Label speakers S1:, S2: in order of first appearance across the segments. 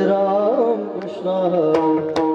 S1: Ram Krishna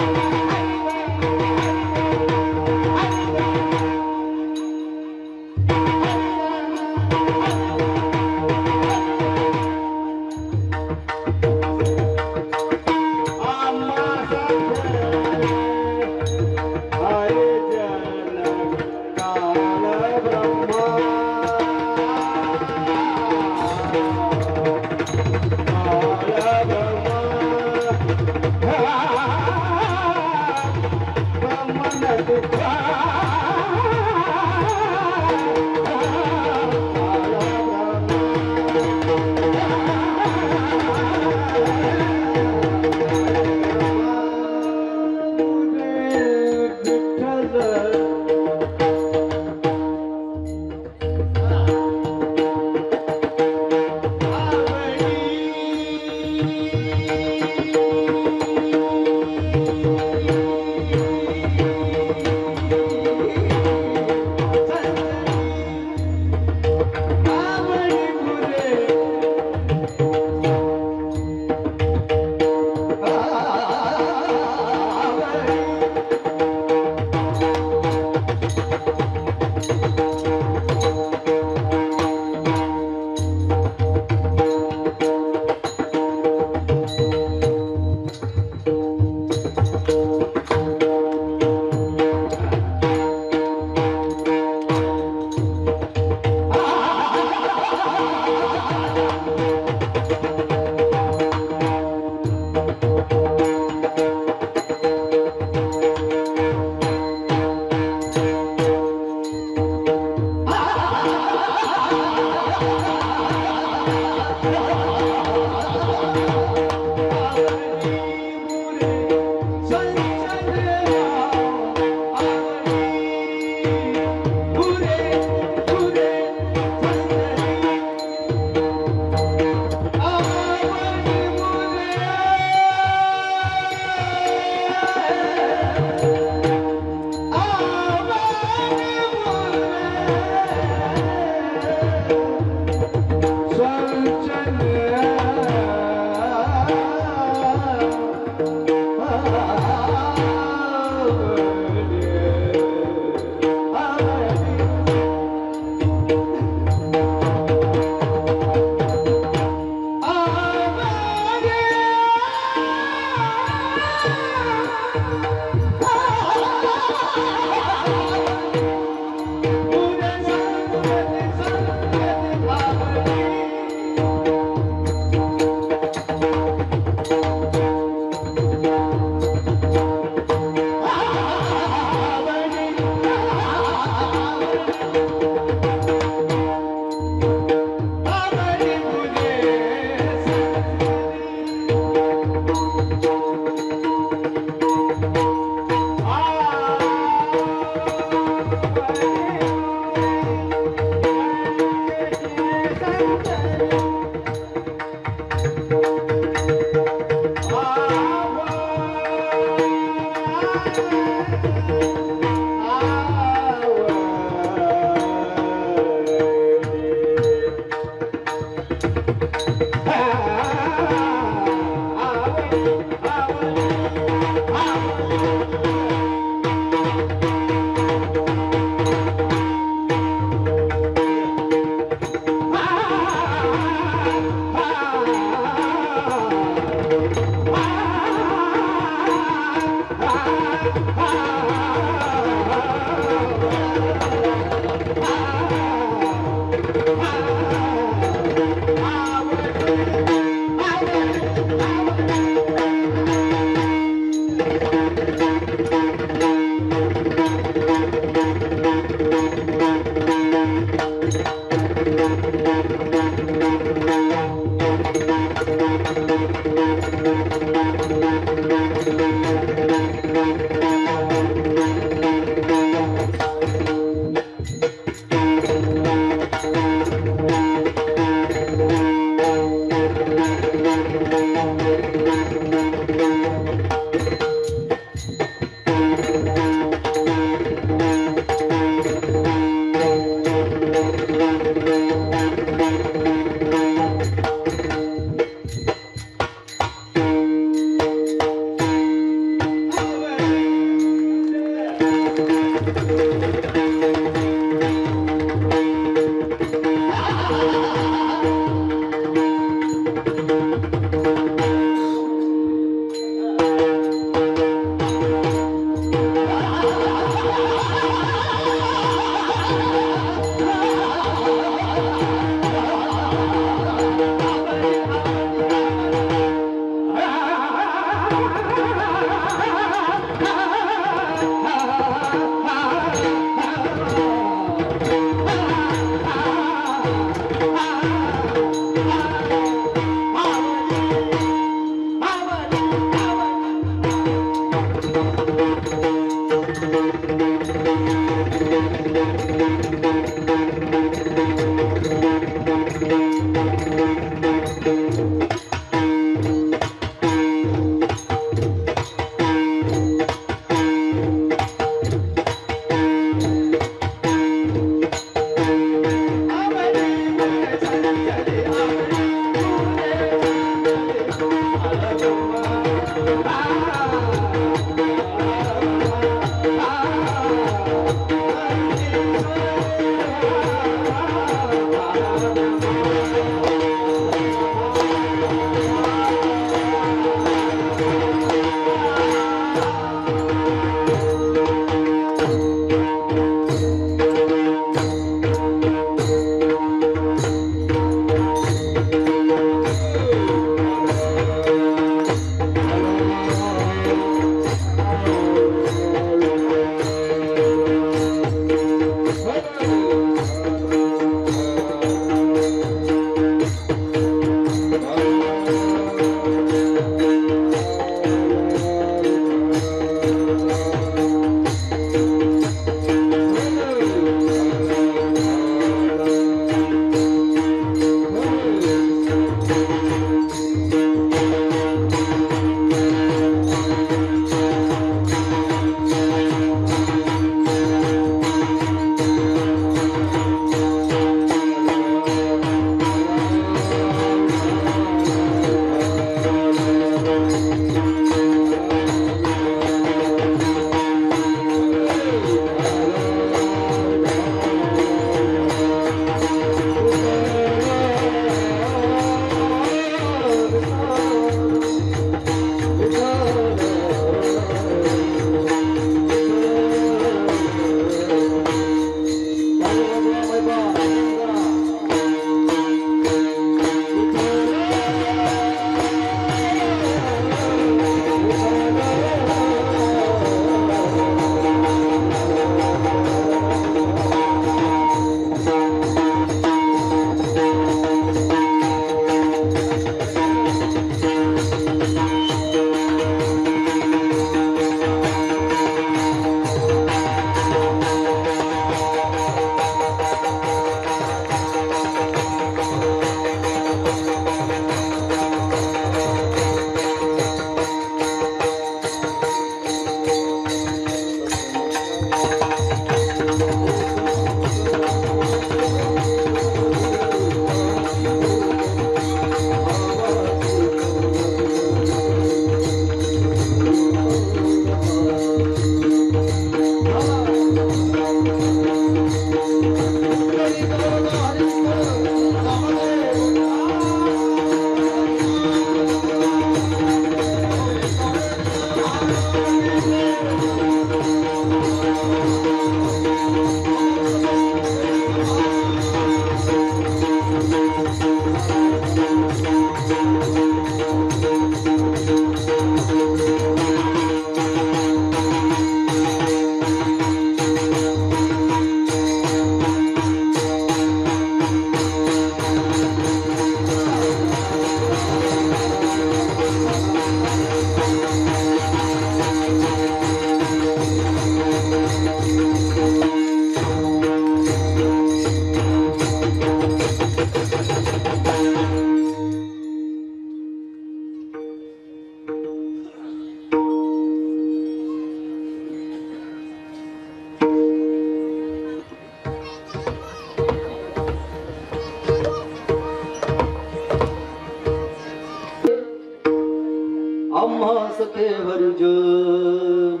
S1: आम्हा सखे हरिजन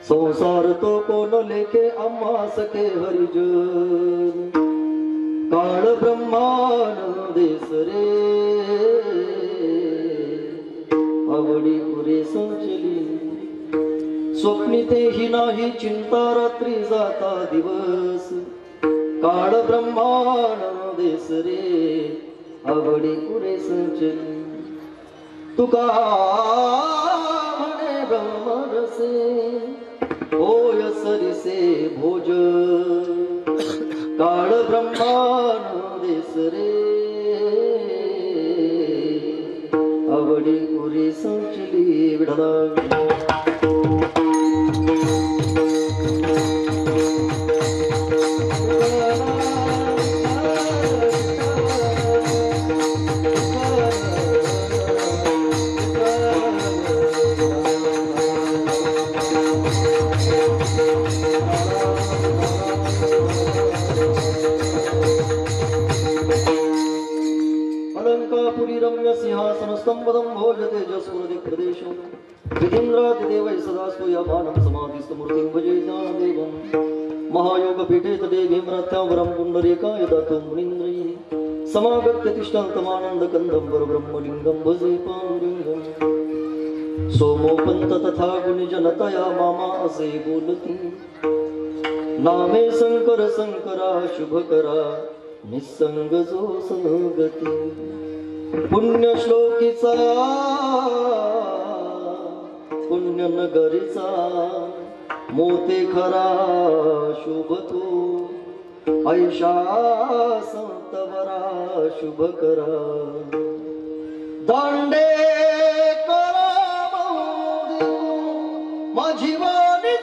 S1: संसार तो कोण लेखे आम्हा सखे हरिजन काळ ब्रह्मानंदेस रे आवडी पुरे संचली स्वप्नी तेही नाही चिंता रात्री जाता दिवस काळ ब्रह्मानंदेस रे आवडी पुरे संचली तुका म्हणे ब्रह्मरसे होय सरिसे भोज काळ ब्रह्मानंदेस रे आवडी पुरी संचली विढला रम्य सिंहासन स्तंभदं भोजते जस्फुरति प्रदेशो विधिन्द्रादिदेवै सदा स्तूयमानं समाधिस्थमूर्तिं भजे ज्ञानदेवं महायोगपीठे तदेवीं रथ्यावरं पुण्डरीकाय दातुं मुनीन्द्रैः समागत्य तिष्ठन्तमानन्दकन्दं परब्रह्मलिङ्गं भजे पाण्डुरङ्गं सोमोपन्त तथा गुणिजनतया मामा असे बोलती नामे शंकर शंकरा शुभकरा निसंग जो संगती पुण्य श्लोकीचा पुण्य नगरीचा मोते खरा शोभतो ऐशा संतवरा शुभ करा दांडे करा माझी वाणी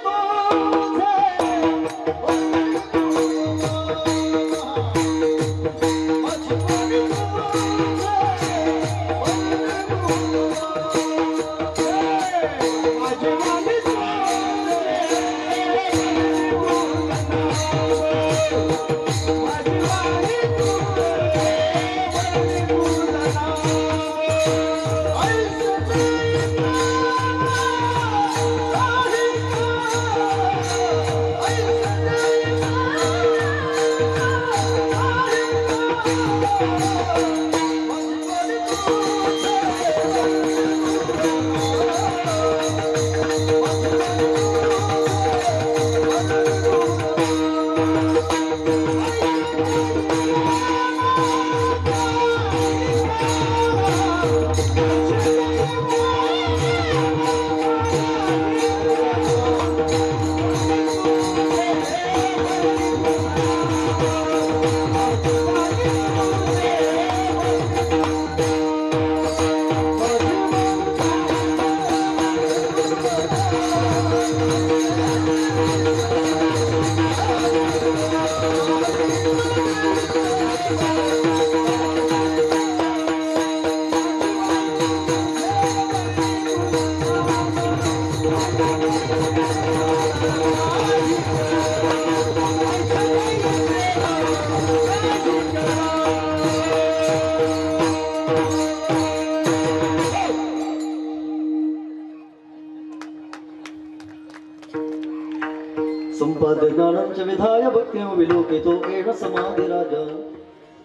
S1: तो ज्ञानंच विधाय भक्तिं विलोकितो येन समाधिराजा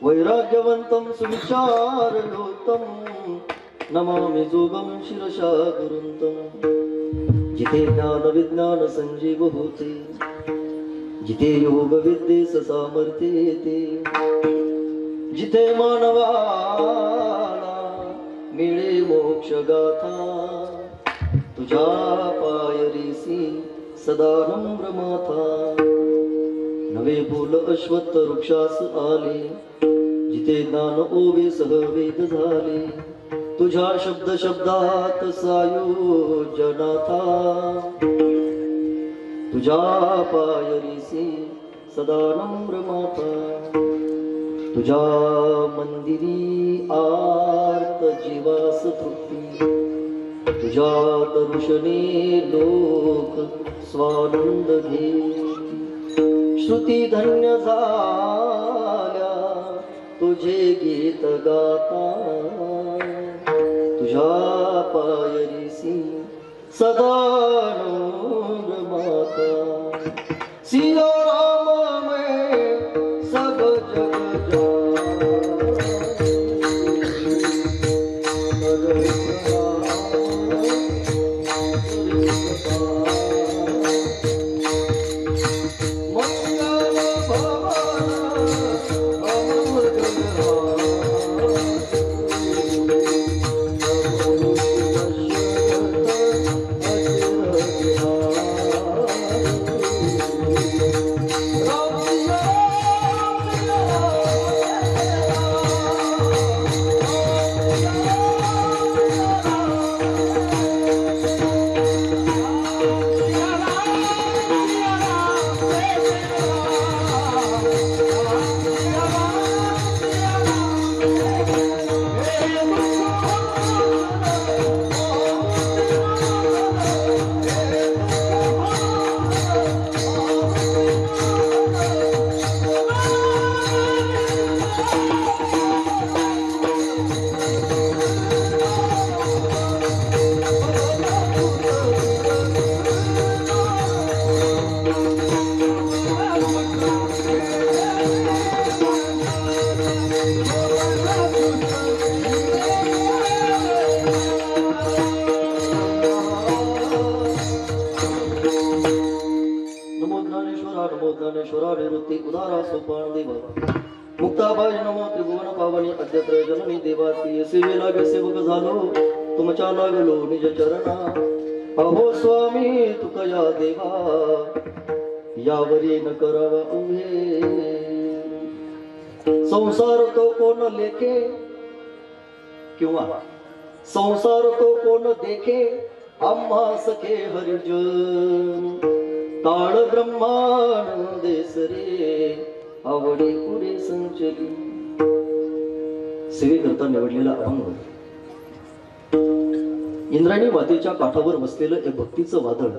S1: वैराग्यवन्तं सुविचारयोक्तं नमामि जोगं शिरसा गुरुन्तं जिथे ज्ञान विज्ञान संजीव होते जिथे योग विद्येस सामर्थ्य येते जिथे मानवाला मिळे मोक्ष गाथा तुझ्या पायरीसी सदा नम्र माथा नवे बोल अश्वत्थ वृक्षास आले जिथे ज्ञान ओवे सहवेद झाले तुझ्या शब्द शब्दात सायोजनाथा तुझ्या पायरीसी सदा नम्र माथा तुझ्या मंदिरी आर्त जीवास तृप्ती तुझ्या दर्शने लोक स्वानंद घे श्रुती धन्य झाल्या तुझे गीत गाता तुझ्या पायरीसी सदानंद माता सिया राम में सब जग उदारा सोपान देवा मुक्ताबाई नमो त्रिभुवन पावनी अद्यत्र जननी देवाती सेवे लागे सेवक झालो तुमच्या लागलो निज चरणा अहो स्वामी तुकया देवा यावरी न करावा उभे संसार तो कोण लेखे किंवा संसार तो कोण देखे आम्हा सखे हरिजन काळ ब्रह्मांड देसरे आवडी पुरे संचली सेवे करता निवडलेला अभंग इंद्रायणी मातेच्या काठावर बसलेलं एक भक्तीचं वादळ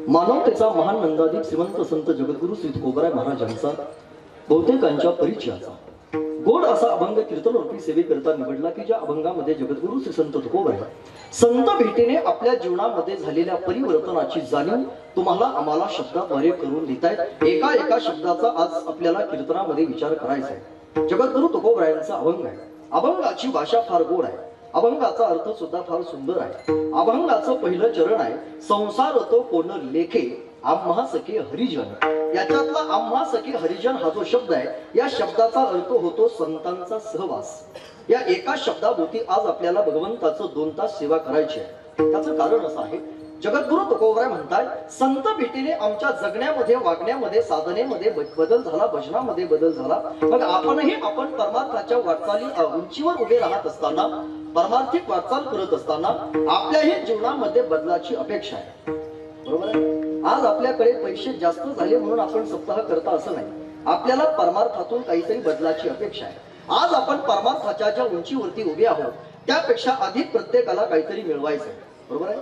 S1: मानवतेचा महान नंदाधिक श्रीमंत संत जगद्गुरु श्री तुकोबराय महाराजांचा बहुतेकांच्या परिचयाचा गोड असा अभंग कीर्तनरूपी सेवेकरता निवडला की ज्या अभंगामध्ये जगद्गुरु श्री संत तुकोबराय संत भेटीने आपल्या जीवनामध्ये झालेल्या परिवर्तनाची जाणीव तुम्हाला आम्हाला शब्दाद्वारे करून देतायत. एका एका शब्दाचा आज आपल्याला कीर्तनामध्ये विचार करायचा आहे. जगद्गुरु तुकोबरायांचा अभंग आहे. अभंगाची भाषा फार गोड आहे. अभंगाचा अर्थ सुद्धा फार सुंदर आहे. अभंगाचं पहिलं चरण आहे संसार तो कोण लेखे आम्हा सखे हरिजन. याच्यातला आम्हा सखे हरिजन हा जो शब्द आहे या शब्दाचा अर्थ होतो संतांचा सहवास. या एका शब्दाभोवती आज आपल्याला भगवंताचं 2 तास सेवा करायची आहे. त्याचं कारण असं आहे जगद्गुरु तुकोबराय म्हणतात संत भेटीने आमच्या जगण्यामध्ये वागण्यामध्ये साधनेमध्ये बदल झाला, भजनामध्ये बदल झाला. मग आपणही आपण परमार्थाच्या वाटचाली उंचीवर उभे राहत असताना परमार्थिक वाटचाल करत असताना आपल्याही जीवनामध्ये बदलाची अपेक्षा आहे. बरोबर आहे. आज आपल्याकडे पैसे जास्त झाले म्हणून आपण सप्ताह करता असं नाही. आपल्याला परमार्थातून काहीतरी बदलाची अपेक्षा आहे. आज आपण परमार्थाच्या ज्या उंचीवरती उभे आहोत त्यापेक्षा अधिक प्रत्येकाला काहीतरी मिळवायचं आहे. बरोबर आहे.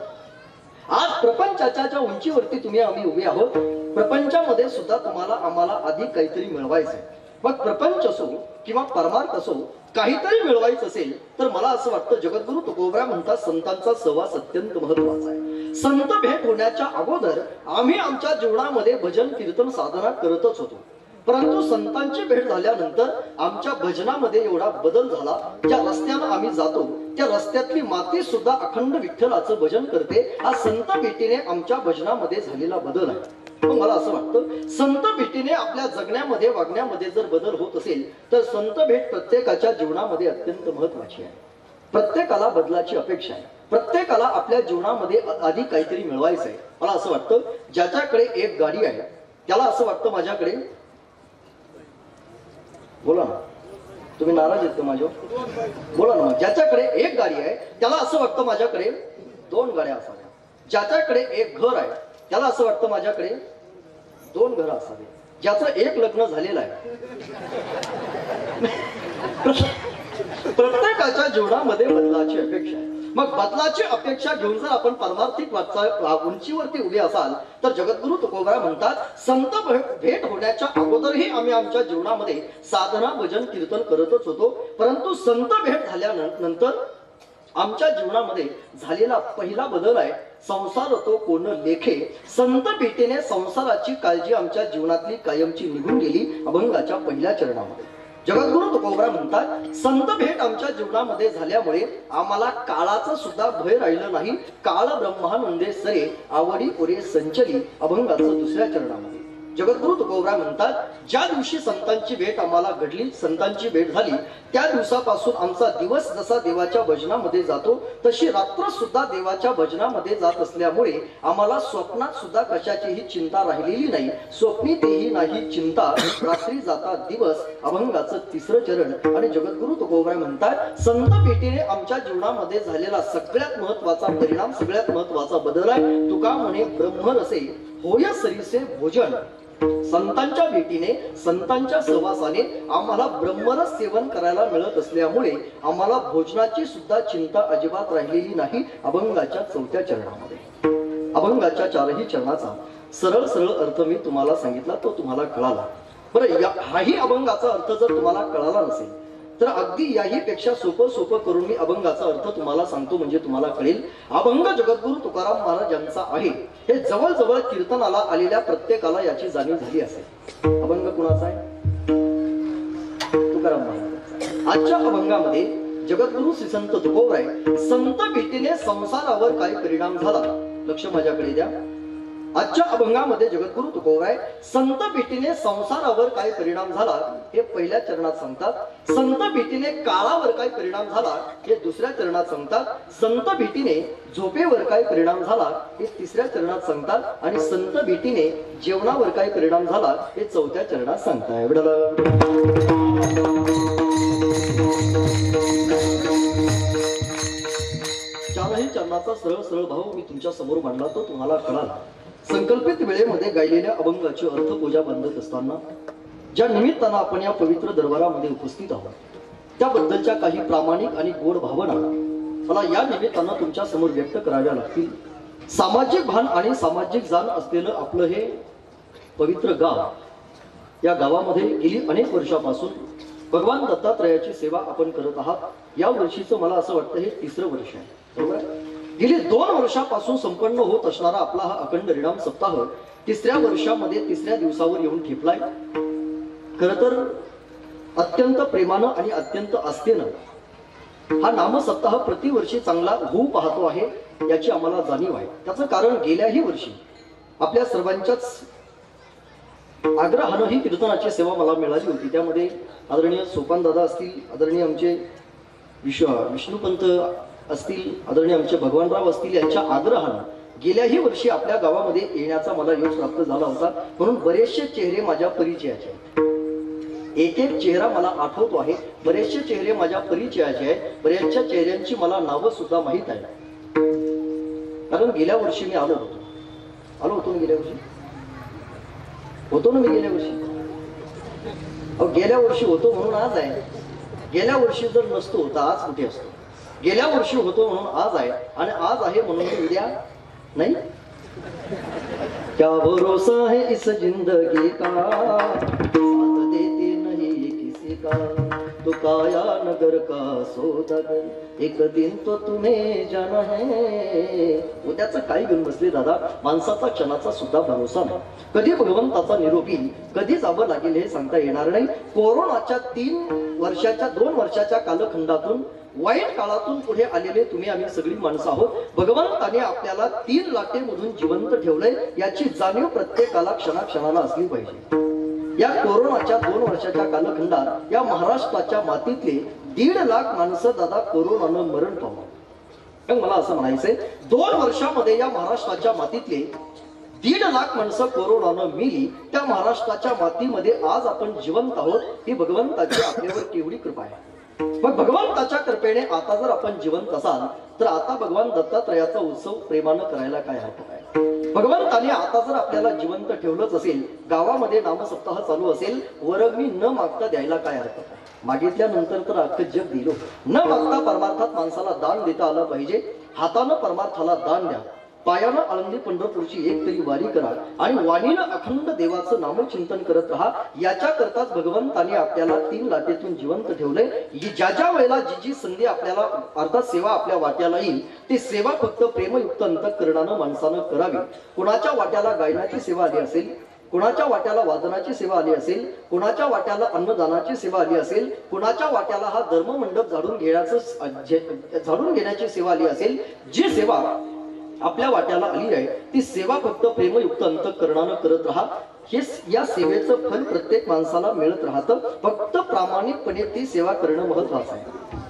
S1: आज प्रपंचाच्या ज्या उंचीवरती तुम्ही आम्ही उभे आहोत प्रपंचामध्ये सुद्धा तुम्हाला आम्हाला अधिक काहीतरी मिळवायचं आहे. मग प्रपंच असो किंवा परमार्थ असो काहीतरी मिळवायचं असेल तर मला असं वाटतं जगद्गुरु तुकोबराय म्हणतात संतांचा सहवास अत्यंत महत्वाचा आहे. संत भेट होण्याच्या अगोदर आम्ही आमच्या जीवनामध्ये भजन कीर्तन साधना करतच होतो. परंतु संतांची भेट झाल्यानंतर आमच्या भजनामध्ये एवढा बदल झाला. ज्या रस्त्यानं आम्ही जातो त्या रस्त्यातली माती सुद्धा अखंड विठ्ठलाचं भजन करते. हा संत भेटीने आमच्या भजनामध्ये झालेला बदल आहे. पण मला असं वाटतं संत भेटीने आपल्या जगण्यामध्ये वागण्यामध्ये जर बदल होत असेल तर संत भेट प्रत्येकाच्या जीवनामध्ये अत्यंत महत्वाची आहे. प्रत्येकाला बदलाची अपेक्षा आहे. प्रत्येकाला आपल्या जीवनामध्ये अधिक काहीतरी मिळवायचं आहे. मला असं वाटतं ज्याच्याकडे एक गाडी आहे त्याला असं वाटतं माझ्याकडे बोला ना तुम्ही नाराज आहेत का माझ्यावर बोला ना. ज्याच्याकडे एक गाडी आहे त्याला असं वाटतं माझ्याकडे 2 गाड्या असाव्या. ज्याच्याकडे एक घर आहे त्याला असं वाटतं माझ्याकडे 2 घरं असावी. ज्याचं एक लग्न झालेलं आहे प्रत्येकाच्या जीवनामध्ये बदलाची अपेक्षा आहे. मग बदलाची अपेक्षा घेऊन जर आपण परमार्थिक उंचीवरती उभे असाल तर जगद्गुरु तुकोबराय म्हणतात संत भेट होण्याच्या अगोदरही आम्ही आमच्या जीवनामध्ये साधना भजन कीर्तन करतच होतो. परंतु संत भेट झाल्यानंतर आमच्या जीवनामध्ये झालेला पहिला बदल आहे. संसार तो कोण लेखे, संत भेटीने संसाराची काळजी आमच्या जीवनातली कायमची निघून गेली अभंगाच्या पहिल्या चरणामध्ये. जगद्गुरु तुकोबरा म्हणतात, संत भेट आमच्या जीवनामध्ये झाल्यामुळे आम्हाला काळाचं सुद्धा भय राहिलं नाही. काळ ब्रह्मानंदे सरे आवडी ओरे संचली अभंगाचं दुसऱ्या चरणामध्ये. जगद्गुरु तुकोबरा म्हणतात, ज्या दिवशी संतांची भेट आम्हाला घडली, संतांची भेट झाली, त्या दिवसापासून आमचा दिवस जसा देवाच्या भजनामध्ये जातो तशी रात्र सुद्धा देवाच्या भजनामध्ये जात असल्यामुळे आम्हाला स्वप्नात सुद्धा कशाचीही चिंता राहिलेली नाही. स्वप्नी तेही नाही चिंता, रात्री जाता दिवस अभंगाचं तिसरं चरण. आणि जगद्गुरु तुकोबरा म्हणतात, संत भेटीने आमच्या जीवनामध्ये झालेला सगळ्यात महत्वाचा परिणाम, सगळ्यात महत्वाचा बदल आहे. तुका म्हणे ब्रह्मरसे होय सरीसे भोजन. संतांच्या भेटीने, संतांच्या सहवासाने आम्हाला ब्रह्मरस सेवन करायला मिळत असल्यामुळे आम्हाला भोजनाची सुद्धा चिंता अजिबात राहिलेली नाही अभंगाच्या चौथ्या चरणामध्ये. अभंगाच्या चारही चरणाचा सरळ सरळ अर्थ मी तुम्हाला सांगितला, तो तुम्हाला कळाला. बरं, हाही अभंगाचा अर्थ जर तुम्हाला कळाला नसेल तर अगदी याही पेक्षा सोपं करून मी अभंगाचा अर्थ तुम्हाला सांगतो, म्हणजे तुम्हाला कळेल. अभंग जगद्गुरु तुकाराम महाराज यांचा आहे. हे जवळजवळ कीर्तनाला आलेल्या प्रत्येकाला याची जाणीव झाली असेल. अभंग कुणाचा आहे? तुकाराम महाराज. आजच्या अभंगामध्ये जगद्गुरु श्री संत तुकोबराय संत भेटीने संसारावर काय परिणाम झाला, लक्ष माझ्याकडे द्या. आजच्या अभंगामध्ये जगद्गुरु तुकोबराय संत भेटीने संसारावर काय परिणाम झाला हे पहिल्या चरणात सांगतात. संत भेटीने काळावर काय परिणाम झाला हे दुसऱ्या चरणात सांगतात. संत भेटीने झोपेवर काय परिणाम झाला हे तिसऱ्या चरणात सांगतात. आणि संत भेटीने जेवणावर काय परिणाम झाला हे चौथ्या चरणात सांगताय. चारही चरणाचा सरळ सरळ भाव मी तुमच्या समोर मांडला, तो तुम्हाला कळाला. संकल्पित वेळेमध्ये गायलेल्या अभंगाची अर्थपूजा बांधत असताना ज्या निमित्तानं आपण या पवित्र दरबारामध्ये उपस्थित आहोत त्याबद्दलच्या काही प्रामाणिक आणि गोड भावना मला या निमित्तानं तुमच्या समोर व्यक्त कराव्या लागतील. सामाजिक भान आणि सामाजिक जाण असलेलं आपलं हे पवित्र गाव, या गावामध्ये गेली अनेक वर्षापासून भगवान दत्तात्रयाची सेवा आपण करत आहात. या वर्षीचं मला असं वाटतं हे तिसरं वर्ष आहे, बरोबर. गेली 2 वर्षापासून संपन्न होत असणारा आपला हा अखंड रिणाम सप्ताह तिसऱ्या वर्षामध्ये तिसऱ्या दिवसावर येऊन ठेपलाय. खर तर अत्यंत प्रेमानं आणि अत्यंत आस्थेनं हा नामसप्ताह प्रतिवर्षी चांगला होऊ पाहतो आहे, याची आम्हाला जाणीव आहे. त्याचं कारण गेल्याही वर्षी आपल्या सर्वांच्याच आग्रहानं ही कीर्तनाची सेवा मला मिळाली होती. त्यामध्ये आदरणीय सोपान दादा असतील, आदरणीय आमचे विष्णुपंत असतील, आदरणीय आमचे भगवानराव असतील, यांच्या आग्रहानं गेल्याही वर्षी आपल्या गावामध्ये येण्याचा मला योग प्राप्त झाला होता. म्हणून बरेचसे चेहरे माझ्या परिचयाचे आहेत. एक एक चेहरा मला आठवतो आहे. बरेचसे चेहरे माझ्या परिचयाचे आहेत. बऱ्याचशा चेहऱ्यांची मला नावं सुद्धा माहीत आहे, कारण गेल्या वर्षी मी आलो होतो मी गेल्या वर्षी होतो ना मी गेल्या वर्षी गेल्या वर्षी होतो म्हणून आज आहे. गेल्या वर्षी जर नसतो तर आज कुठे असतो. गेल्या वर्षी होतो म्हणून आज आहे, आणि आज आहे म्हणून उद्या नाही. क्या भरोसा है इस जिंदगी का, साथ देते नहीं किसी का, तो काया नगर का सौदागर, एक दिन तो तुम्हें जाना है. उद्याचं काही घेऊन बसले दादा, माणसाचा क्षणाचा सुद्धा भरोसा नाही. कधी भगवंताचा निरोप येईल, कधी जावं लागेल हे सांगता येणार नाही. कोरोनाच्या 2 वर्षाच्या कालखंडातून, वाईट काळातून पुढे आलेले तुम्ही आम्ही सगळी माणसं आहोत. भगवंताने आपल्याला 3 लाटेमधून जिवंत ठेवलंय, याची जाणीव प्रत्येकाला क्षणाक्षणाला असली पाहिजे. या कोरोनाच्या 2 वर्षाच्या कालखंडात या महाराष्ट्राच्या मातीतले 1.5 लाख माणसं दादा कोरोनानं मरण पावलं. मला असं म्हणायचंय, 2 वर्षामध्ये या महाराष्ट्राच्या मातीतले 1.5 लाख माणसं कोरोनानं मेली. त्या महाराष्ट्राच्या मातीमध्ये आज आपण जिवंत आहोत, ही भगवंताची आपल्यावर केवढी कृपा आहे. मग भगवंताच्या कृपेने आता जर आपण जिवंत असाल तर आता भगवान दत्तात्रयाचा उत्सव प्रेमानं करायला काय हरकत आहे. भगवंताने आता जर आपल्याला जिवंत ठेवलंच असेल, गावामध्ये नामसप्ताह चालू असेल, वरंगणी न मागता द्यायला काय हरकत आहे. मागितल्यानंतर तर अख्खं जग दिलो. न मागता परमार्थात माणसाला दान देता आलं पाहिजे. हातानं परमार्थाला दान द्या. पायानं आळंदी पंढरपूरची एक तरी वारी करा आणि वाणीनं अखंड देवाचं नामचिंतन करत राहा. याच्या करताच भगवंताने आपल्याला 3 लाटेतून जिवंत ठेवलंय. ज्या ज्या वेळेला जी जी संधी आपल्याला अर्थात सेवा आपल्या वाट्याला येईल ती सेवा फक्त प्रेमयुक्त अंतःकरणानं माणसानं करावी. कुणाच्या वाट्याला गायनाची सेवा आली असेल, कुणाच्या वाट्याला वादनाची सेवा आली असेल, कुणाच्या वाट्याला अन्नदानाची सेवा आली असेल, कुणाच्या वाट्याला हा धर्ममंडप झाडून घेण्याची सेवा आली असेल, जी सेवा आपल्या वाट्याला आली आहे ती सेवा फक्त प्रेमयुक्त अंतःकरणानं करत राहा. हे या सेवेचं फल प्रत्येक माणसाला मिळत राहतं. फक्त प्रामाणिकपणे ती सेवा करणं महत्वाचं आहे.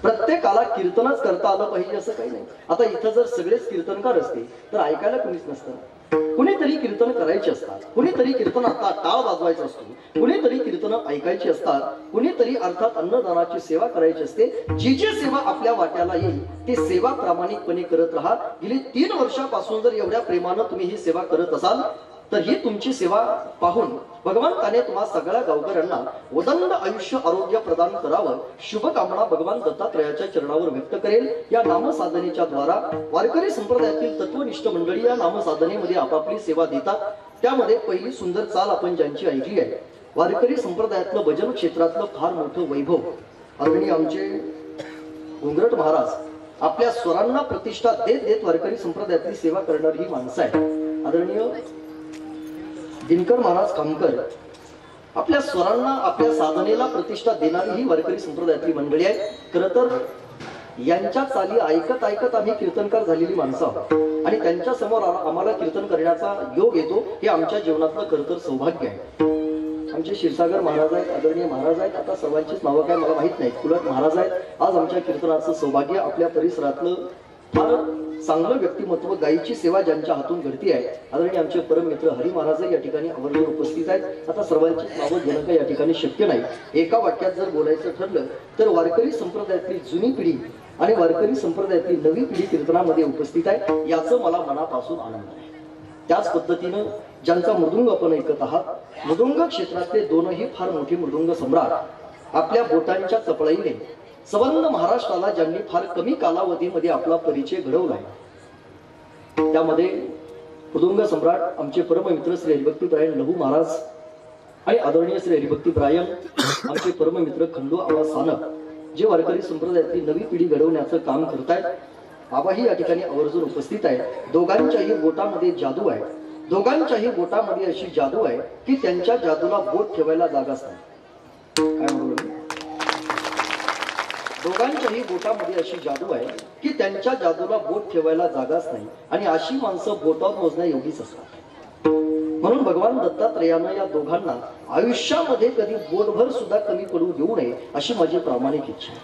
S1: प्रत्येकाला कीर्तनच करता आलं पाहिजे असं काही नाही. आता इथं जर सगळेच कीर्तनकार असते तर ऐकायला कुणीच नसतं. कुणीतरी कीर्तन करायचे असतात, कुणीतरी कीर्तन आता टाळ वाजवायचा असतो, कुणीतरी कीर्तन ऐकायची असतात, कुणीतरी अर्थात अन्नदानाची सेवा करायची असते. जी जी सेवा आपल्या वाट्याला येईल ती सेवा प्रामाणिकपणे करत राहा. गेली 3 वर्षापासून जर एवढ्या प्रेमानं तुम्ही ही सेवा करत असाल तर ही तुमची सेवा पाहून भगवंताने तुम्हा सगळ्या गावकऱ्यांना उदंड आयुष्य आरोग्य प्रदान करावं शुभकामना भगवान दत्तात्रयाच्या चरणावर व्यक्त करेल. या नामसाधनेच्या द्वारा वारकरी संप्रदायातील तत्वनिष्ठ मंडळी या नामसाधनेमध्ये आपापली सेवा देतात. त्यामध्ये पहिली सुंदर चाल आपण ज्यांची ऐकली आहे, वारकरी संप्रदायातलं भजन क्षेत्रातलं फार मोठं वैभव आदरणीय आमचे उंगरट महाराज आपल्या स्वरांना प्रतिष्ठा देत देत वारकरी संप्रदायातली सेवा करणारी ही माणसं आहे. आदरणीय दिनकर महाराज कामकर आपल्या स्वरांना आपल्या साधनेला प्रतिष्ठा देणारी ही वारकरी संप्रदायातली मंडळी आहे. खरं तर यांच्या चाली ऐकत ऐकत आम्ही कीर्तनकार झालेली माणसं आहोत आणि त्यांच्या समोर आम्हाला कीर्तन करण्याचा योग येतो. हे आमच्या जीवनातलं खरं तर सौभाग्य आहे. आमचे क्षीरसागर महाराज आहेत, आदरणीय महाराज आहेत. आता सर्वांचीच नावं काय मला माहित नाहीत, कुलट महाराज आहेत. आज आमच्या कीर्तनाचं सौभाग्य आपल्या परिसरातलं फार चांगलं व्यक्तिमत्व गायीची सेवा ज्यांच्या हातून घडती आहे आदरणीय आमचे परम मित्र हरी महाराज या ठिकाणी आवर्जून उपस्थित आहेत. आता सर्वांची नावं घेणं काही या ठिकाणी शक्य नाही. एका वाक्यात जर बोलायचं ठरलं तर वारकरी संप्रदायातली जुनी पिढी आणि वारकरी संप्रदायातली नवी पिढी कीर्तनामध्ये उपस्थित आहे. याचं मला मनापासून आनंद आहे. त्याच पद्धतीनं ज्यांचा मृदुंग आपण ऐकत आहात, मृदुंग क्षेत्रातले दोनही फार मोठे मृदुंग सम्राट आपल्या बोटांच्या चपळाईने संबंध महाराष्ट्राला ज्यांनी फार कमी कालावधीमध्ये आपला परिचय घडवलाय त्यामध्ये मृदुंग सम्राट आमचे परम मित्र श्री हरिभक्तीपरायण लहू महाराज आणि आदरणीय श्री हरिभक्तीपरायण आमचे परम मित्र खंडू आबा सानप जे वारकरी संप्रदायातली नवी पिढी घडवण्याचं काम करतायत. आबाही या ठिकाणी आवर्जून उपस्थित आहे. दोघांच्याही बोटामध्ये जादू आहे. दोघांच्याही बोटामध्ये अशी जादू आहे की त्यांच्या जादूला बोट ठेवायला जागाच नाही. काय म्हणू, दोघांच्याही बोटामध्ये अशी जादू आहे की त्यांच्या जादूला बोट ठेवायला जागाच नाही आणि अशी माणसं बोटावर मोजण्या एवढीच असतात. म्हणून भगवान दत्तात्रयानं या दोघांना आयुष्यामध्ये कधी बोटभर सुद्धा कमी पडू देऊ नये अशी माझी प्रामाणिक इच्छा आहे.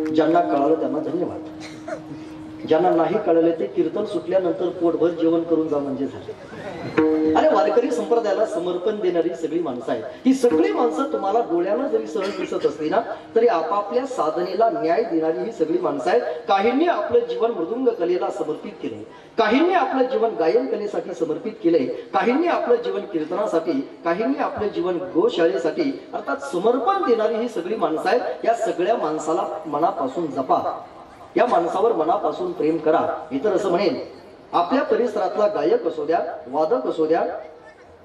S1: ज्यांना कळालं त्यांना धन्यवाद. ज्यांना नाही कळले ते कीर्तन सुटल्यानंतर पोटभर जेवण करून जा म्हणजे झाले. अरे वारकरी संप्रदायाला समर्पण देणारी सगळी माणसं आहेत. ही सगळी माणसं तुम्हाला डोळ्यानं जरी सहज दिसत असली ना तरी आपापल्या साधनेला न्याय देणारी ही सगळी माणसं आहेत. काहींनी आपलं जीवन मृदुंग कलेला समर्पित केले, काहींनी आपलं जीवन गायन कलेसाठी समर्पित केले, काहींनी आपलं जीवन कीर्तनासाठी, काहींनी आपलं जीवन गोशाळेसाठी अर्थात समर्पण देणारी ही सगळी माणसं आहेत. या सगळ्या माणसाला मनापासून जपा. या माणसावर मनापासून प्रेम करा. इतर असं म्हणेन, आपल्या परिसरातला गायक असू द्या, वादक असू द्या,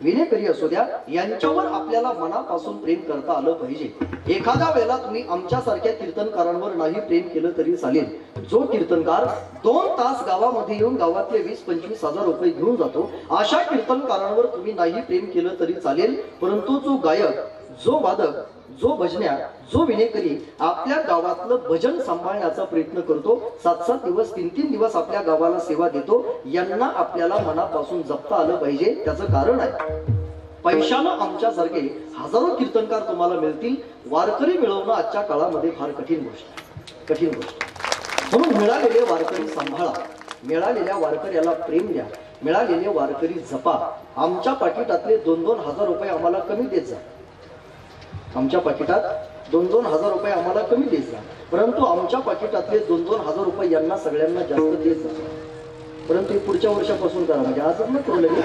S1: विनेकरी असू द्या, यांच्यावर आपल्याला मनापासून प्रेम करता आलं पाहिजे. एखाद्या वेळेला तुम्ही आमच्यासारख्या कीर्तनकारांवर नाही प्रेम केलं तरी चालेल. जो कीर्तनकार 2 तास गावामध्ये येऊन गावातले 20-25 हजार रुपये घेऊन जातो अशा कीर्तनकारांवर तुम्ही नाही प्रेम केलं तरी चालेल. परंतु जो गायक, जो वादक, जो भजन्या, जो विनेकरी आपल्या गावातलं भजन सांभाळण्याचा प्रयत्न करतो, 7-7 दिवस 3-3 दिवस आपल्या गावाला सेवा देतो, यांना आपल्याला मनापासून जपता आलं पाहिजे. त्याचं कारण आहे, पैशानं आमच्यासारखे हजारो कीर्तनकार तुम्हाला मिळतील, वारकरी मिळवणं आजच्या काळामध्ये फार कठीण गोष्ट, कठीण गोष्ट. म्हणून मिळालेले वारकरी सांभाळा, मिळालेल्या वारकऱ्याला प्रेम द्या, मिळालेले वारकरी जपा. आमच्या पाकिटातले 2-2 हजार रुपये आम्हाला कमी देत जा. आमच्या पाकिटात 2-2 हजार रुपये आम्हाला कमी देत जा, परंतु आमच्या पाकिटातले 2-2 हजार रुपये यांना सगळ्यांना जास्त देत जा. परंतु हे पुढच्या वर्षापासून करा, म्हणजे आजच न करू लगे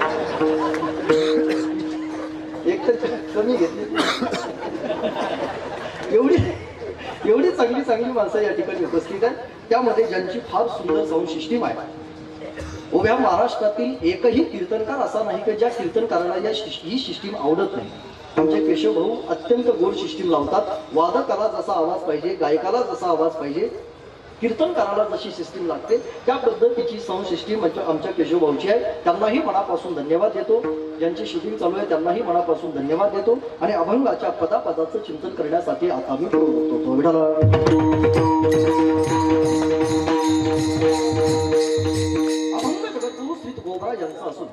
S1: एक तर कमी घेतली. एवढी चांगली चांगली माणसं या ठिकाणी उपस्थित आहेत. त्यामध्ये ज्यांची फार सुंदर साऊंड सिस्टीम आहे उभ्या महाराष्ट्रातील एकही कीर्तनकार असा नाही की ज्या कीर्तनकाराला ही सिस्टीम आवडत नाही. आमचे केशव भाऊ अत्यंत गोड सिस्टीम लावतात. वादकाला जसा आवाज पाहिजे, गायकाला जसा आवाज पाहिजे, कीर्तनकाराला जशी सिस्टीम लागते त्या पद्धतीची साऊंड सिस्टीम आमच्या केशव भाऊची आहे. त्यांनाही मनापासून धन्यवाद देतो. ज्यांची शूटिंग चालू आहे त्यांनाही मनापासून धन्यवाद देतो. आणि अभंगाच्या पदापदाचं चिंतन करण्यासाठी आता मी बोलतो. विठाला अभंग जगद्गुरु श्री तुकोबराय यांचा असून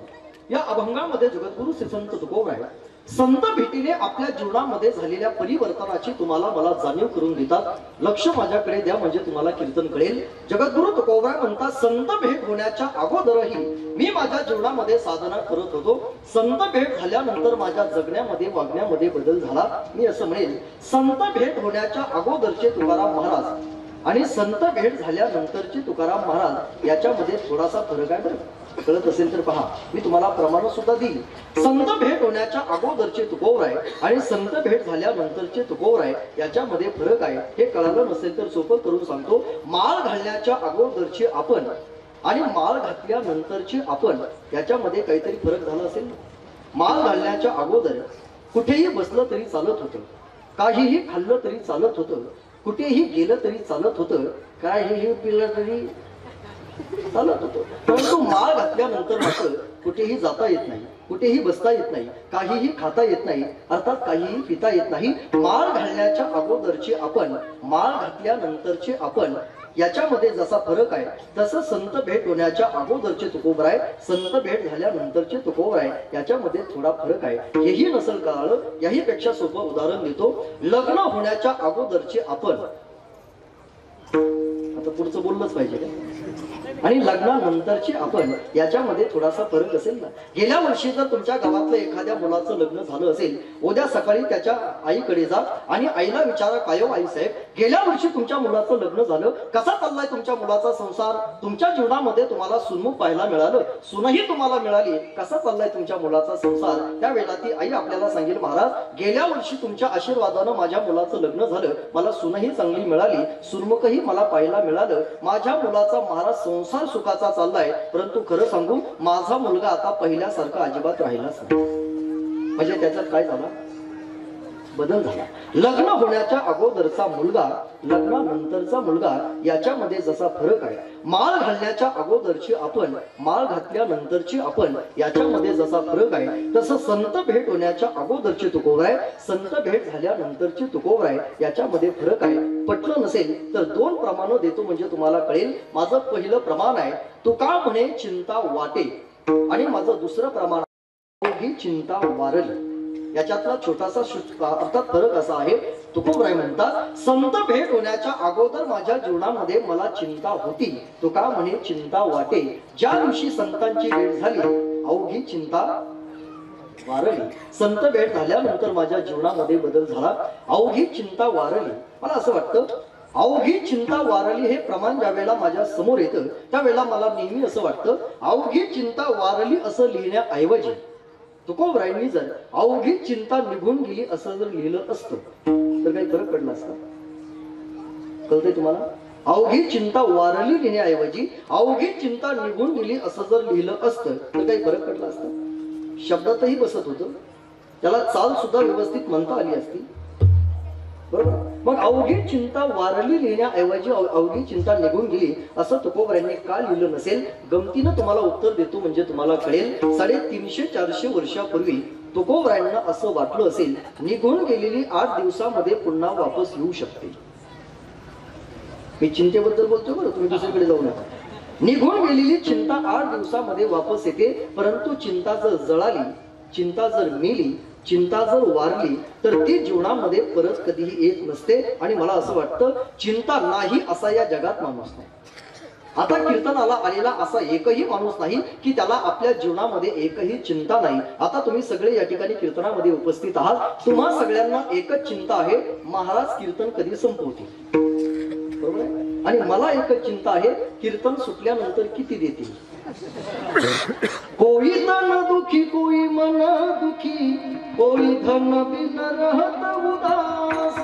S1: या अभंगामध्ये जगद्गुरु श्री संत तुकोबराय संत भेटीने आपल्या जीवनामध्ये झालेल्या परिवर्तनाची तुम्हाला मला जाणीव करून देतात. लक्ष माझ्याकडे द्या म्हणजे तुम्हाला कीर्तन कळेल. जगद्गुरु तुकोबराय म्हणतात, संत भेट होण्याच्या अगोदरही मी माझ्या जीवनामध्ये साधना करत होतो. संत भेट झाल्यानंतर माझ्या जगण्यामध्ये वागण्यामध्ये बदल झाला. मी असं म्हणेल, संत भेट होण्याच्या अगोदरचे तुकाराम महाराज आणि संत भेट झाल्यानंतरचे तुकाराम महाराज याच्यामध्ये थोडासा फरक आहे. कळत असेल तर पहा, मी तुम्हाला प्रमाण सुद्धा देईल. संत भेट होण्याच्या अगोदरचे तुकोबराय आणि संत भेट झाल्यानंतरचे तुकोबराय याच्यामध्ये फरक आहे. हे कळालं नसेल तर सोपं करून सांगतो. माळ घालण्याच्या अगोदरचे आपण आणि माळ घातल्यानंतरचे आपण याच्यामध्ये काहीतरी फरक झाला असेल. माळ घालण्याच्या अगोदर कुठेही बसलं तरी चालत होतं, काहीही खाल्लं तरी चालत होतं, कुठेही गेलं तरी चालत होतं, काहीही पिलं तरी चालत होतं. परंतु माळ घातल्यानंतर मात्र कुठेही जाता येत नाही, कुठेही बसता येत नाही, काहीही खाता येत नाही, अर्थात काहीही पिता येत नाही. माळ घालण्याच्या अगोदरचे आपण, माळ घातल्यानंतरचे आपण याच्यामध्ये जसा फरक आहे तसं संत भेट होण्याच्या अगोदरचे तुकोबराय, संत भेट झाल्यानंतरचे तुकोबराय याच्यामध्ये थोडा फरक आहे. हेही नसेल कळालं, याही पेक्षा सोपं उदाहरण देतो. लग्न होण्याच्या अगोदरचे आपण, आता पुढचं बोललंच पाहिजे का, आणि लग्नानंतरचे आपण याच्यामध्ये थोडासा फरक असेल ना. गेल्या वर्षी जर तुमच्या गावातलं एखाद्या मुलाचं लग्न झालं असेल, उद्या सकाळी त्याच्या आईकडे जा आणि आईला विचारा, काय आई साहेब गेल्या वर्षी तुमच्या मुलाचं लग्न झालं, कसा चाललाय तुमच्या मुलाचा संसार, तुमच्या जीवनामध्ये तुम्हाला सुनमुख पाहायला मिळालं, सुनही तुम्हाला मिळाली, कसा चाललाय तुमच्या मुलाचा संसार. त्यावेळेला ती आई आपल्याला सांगेल, महाराज गेल्या वर्षी तुमच्या आशीर्वादानं माझ्या मुलाचं लग्न झालं, मला सुनही चांगली मिळाली, सुनमुखही मला पाहायला मिळालं, माझ्या मुलाचा महाराज संसार सुखाचा चाललाय. परंतु खरं सांगू, माझा मुलगा आता पहिल्यासारखा अजिबात राहिलाच नाही. म्हणजे त्याच्यात काय झाला, बदल झाला. लग्न होण्याच्या अगोदरचा मुलगा, लग्नानंतरचा मुलगा याच्यामध्ये जसा फरक आहे, माळ घालण्याच्या अगोदरची आपण, माळ घातल्यानंतरची आपण याच्यामध्ये जसा फरक आहे, तसं संत भेट होण्याच्या अगोदरचे तुकोबराय, संत भेट झाल्यानंतरचे तुकोबराय याच्यामध्ये फरक आहे. पटलं नसेल तर दोन प्रमाण देतो म्हणजे तुम्हाला कळेल. माझं पहिलं प्रमाण आहे, तुका म्हणे चिंता वाटे, आणि माझं दुसरं प्रमाण ही चिंता वारली. याच्यातला छोटासा अर्थात फरक असा आहे, तुकोबराय म्हणतात, संत भेट होण्याच्या अगोदर माझ्या जीवनामध्ये मला चिंता होती, तुका म्हणे चिंता वाटे, ज्या दिवशी संतांची भेट झाली अवघी चिंता वारली. संत भेट झाल्यानंतर माझ्या जीवनामध्ये बदल झाला, अवघी चिंता वारली. मला असं वाटतं, अवघी चिंता वारली हे प्रमाण ज्या वेळेला माझ्या समोर येतं त्यावेळेला मला नेहमी असं वाटतं, अवघी चिंता वारली असं लिहिण्याऐवजी तुकोबरायांनी जर अवघी चिंता निघून गेली असं जर लिहिलं असतं तर काही फरक पडला असता. कळतंय तुम्हाला? अवघी चिंता वारली लिहिण्याऐवजी अवघी चिंता निघून गेली असं जर लिहिलं असतं तर काही फरक पडला असता. शब्दातही बसत होतं, त्याला चाल सुद्धा व्यवस्थित म्हणता आली असती, बरोबर. मग अवघी चिंता वारली लिहिण्याऐवजी अवघी चिंता निघून गेली असं तुकोबरायांनी का लिहिलं नसेल? गमतीनं तुम्हाला उत्तर देतो म्हणजे तुम्हाला कळेल. 350-400 वर्षापूर्वी तुकोबरायांना असं वाटलं असेल, निघून गेलेली 8 दिवसामध्ये पुन्हा वापस येऊ शकते. मी चिंतेबद्दल बोलतोय बरं, तुम्ही दुसरीकडे जाऊ नका. निघून गेलेली चिंता 8 दिवसामध्ये वापस येते, परंतु चिंता जर जळाली, चिंता जर मेली, चिंता जर वारली तर ती जीवनामध्ये परत कधीही येत नसते. आणि मला असं वाटतं, चिंता नाही असा या जगात माणूस नाही. आता कीर्तनाला आलेला असा एकही माणूस नाही की त्याला आपल्या जीवनामध्ये एकही चिंता नाही. आता तुम्ही सगळे या ठिकाणी कीर्तनामध्ये उपस्थित आहात, तुम्हा सगळ्यांना एकच चिंता आहे, महाराज कीर्तन कधी संपवतील, बरोबर आहे? आणि मला एकच चिंता आहे, कीर्तन सुटल्यानंतर किती देतील. कोई तन दुखी कोई मन दुखी, कोई धन बिन रहत उदास,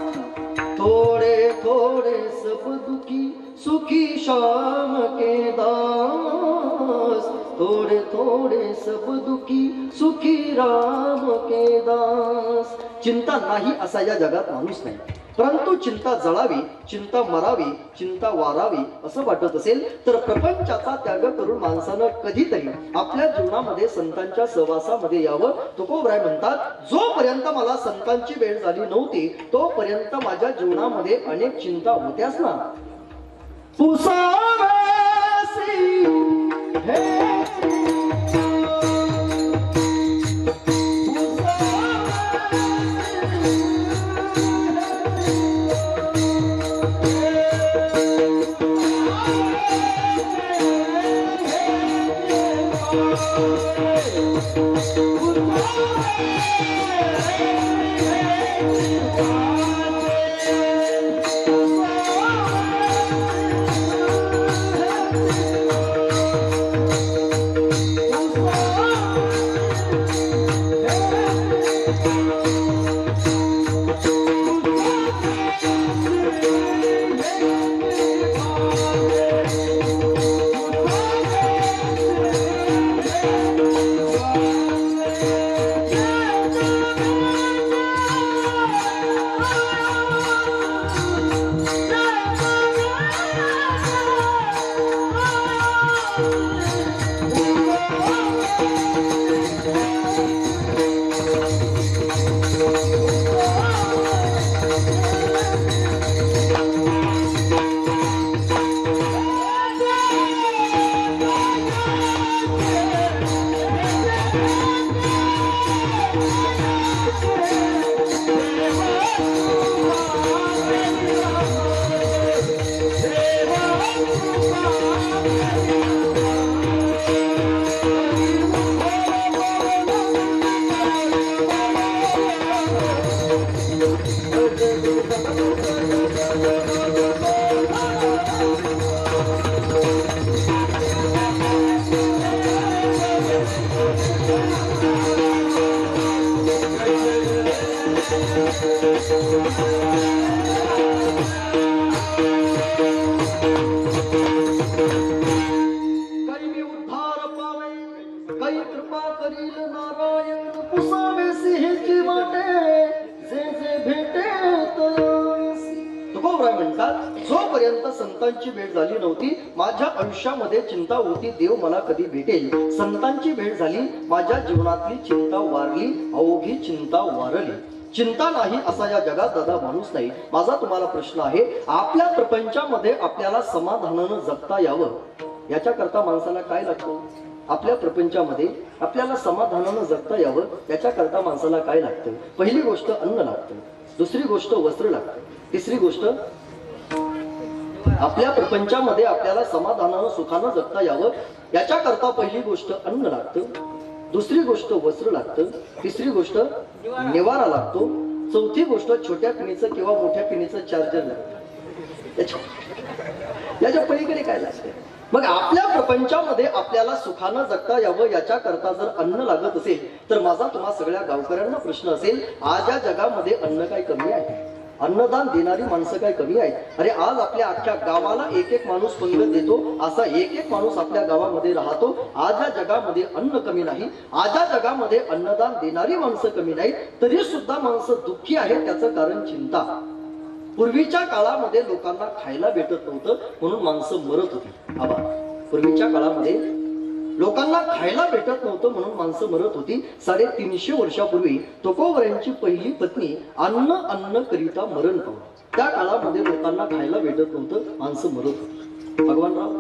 S1: थोड़े थोड़े सब दुखी सुखी शाम के दास, थोड़े थोड़े सब दुखी सुखी राम के दास. चिंता नाही असा या जगात माणूस नाही, परंतु चिंता जळावी, चिंता मरावी, चिंता वारावी असं वाटत असेल तर प्रपंचाचा त्याग करून माणसानं कधीतरी आपल्या जीवनामध्ये संतांच्या सहवासामध्ये यावं. तुकोबराय म्हणतात, जोपर्यंत मला संतांची वेळ झाली नव्हती तोपर्यंत माझ्या जीवनामध्ये अनेक चिंता होत्याच ना. पुसावेसी हे जोपर्यंत संतांची भेट झाली नव्हती माझ्या आयुष्यामध्ये चिंता होती, देव मला कधी भेटेल. संतांची भेट झाली, माझ्या जीवनातली चिंता वारली, अवघी चिंता वारली. चिंता नाही असा या जगात दादा माणूस नाही. माझा तुम्हाला प्रश्न आहे, आपल्या प्रपंचामध्ये आपल्याला समाधानानं जगता यावं याच्याकरता माणसाला काय लागतं? आपल्या प्रपंचामध्ये आपल्याला समाधानानं जगता यावं याच्याकरता माणसाला काय लागतं? पहिली गोष्ट अन्न लागतं, दुसरी गोष्ट वस्त्र लागतं, तिसरी गोष्ट आपल्या प्रपंचामध्ये आपल्याला समाधानानं सुखानं जगता यावं याच्याकरता पहिली गोष्ट अन्न लागतं, दुसरी गोष्ट वस्त्र लागतं, तिसरी गोष्ट निवारा लागतो, चौथी गोष्ट छोट्या पिणीचं किंवा मोठ्या पिणीचं चार्जर लागतं. याच्या पलीकडे काय लागतं? मग आपल्या प्रपंचामध्ये आपल्याला सुखानं जगता यावं याच्याकरता जर अन्न लागत असेल तर माझा तुम्हा सगळ्या गावकऱ्यांना प्रश्न असेल, आज या जगामध्ये अन्न काय कमी आहे? अन्नदान देणारी माणसं काय कमी आहेत? अरे आज आपल्या अख्ख्या गावाला एक एक माणूस पंगत देतो, असा एक एक माणूस आपल्या गावामध्ये राहतो. आज या जगामध्ये अन्न कमी नाही, आज या जगामध्ये अन्नदान देणारी माणसं कमी नाहीत, तरी सुद्धा माणसं दुःखी आहेत. त्याचं कारण चिंता. पूर्वीच्या काळामध्ये लोकांना खायला भेटत नव्हतं म्हणून माणसं मरत होती. आबा, पूर्वीच्या काळामध्ये लोकांना खायला भेटत नव्हतं म्हणून माणसं मरत होती. 350 वर्षापूर्वी तुकोबरायांची पहिली पत्नी अन्न करिता मरण पावली. त्या काळामध्ये लोकांना खायला भेटत नव्हतं, माणसं मरत होती. भगवानराव,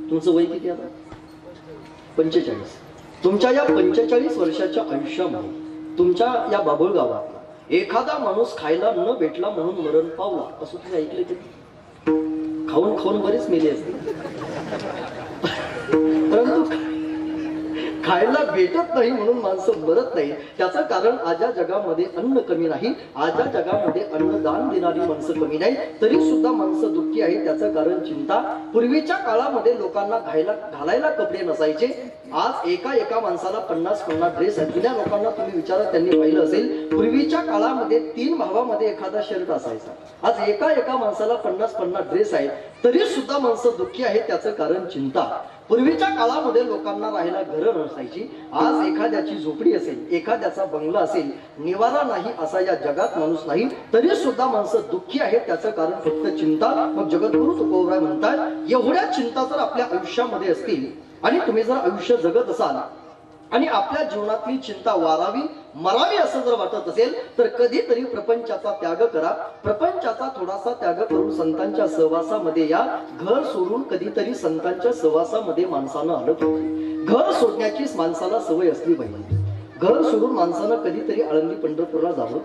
S1: तुमचं वय किती आता? 45. तुमच्या या 45 वर्षाच्या आयुष्यामध्ये तुमच्या या बाभूळ गावात एखादा माणूस खायला न भेटला म्हणून मरण पावला असं तुम्ही ऐकले की? खाऊन खाऊन बरेच मेले असते, परंतु खायला भेटत नाही म्हणून माणसं मरत नाही. त्याचं कारण आज या जगामध्ये अन्न कमी नाही, आज या जगामध्ये अन्नदान देणारी माणसं कमी नाही, तरी सुद्धा माणसं दुःखी आहेत. त्याचं कारण चिंता. पूर्वीच्या काळामध्ये लोकांना घालायला कपडे नसायचे. आज एका माणसाला 50 ड्रेस आहेत. जुन्या लोकांना तुम्ही विचारा, त्यांनी पाहिलं असेल पूर्वीच्या काळामध्ये 3 भावामध्ये एखादा शर्ट असायचा. आज एका माणसाला 50 ड्रेस आहेत, तरी सुद्धा माणसं दुःखी आहेत. त्याचं कारण चिंता. पूर्वीच्या काळामध्ये लोकांना राहायला घरं नसायची. आज एखाद्याची झोपडी असेल, एखाद्याचा बंगला असेल, निवारा नाही असा या जगात माणूस नाही. तरी सुद्धा माणसं दुःखी आहेत. त्याचं कारण फक्त चिंता. मग जगद्गुरु तुकोबराय म्हणतात एवढ्या चिंता जर आपल्या आयुष्यामध्ये असतील आणि तुम्ही जर आयुष्य जगत असाल आणि आपल्या जीवनातली चिंता वारावी मरावी असं जर वाटत असेल तर कधीतरी प्रपंचाचा त्याग करा. प्रपंचाचा थोडासा त्याग करून संतांच्या सहवासामध्ये या. घर सोडून कधीतरी संतांच्या सहवासामध्ये माणसानं आलं पाहिजे. घर सोडण्याची माणसाला सवय असली पाहिजे. घर सोडून माणसानं कधीतरी आळंदी पंढरपूरला जावं.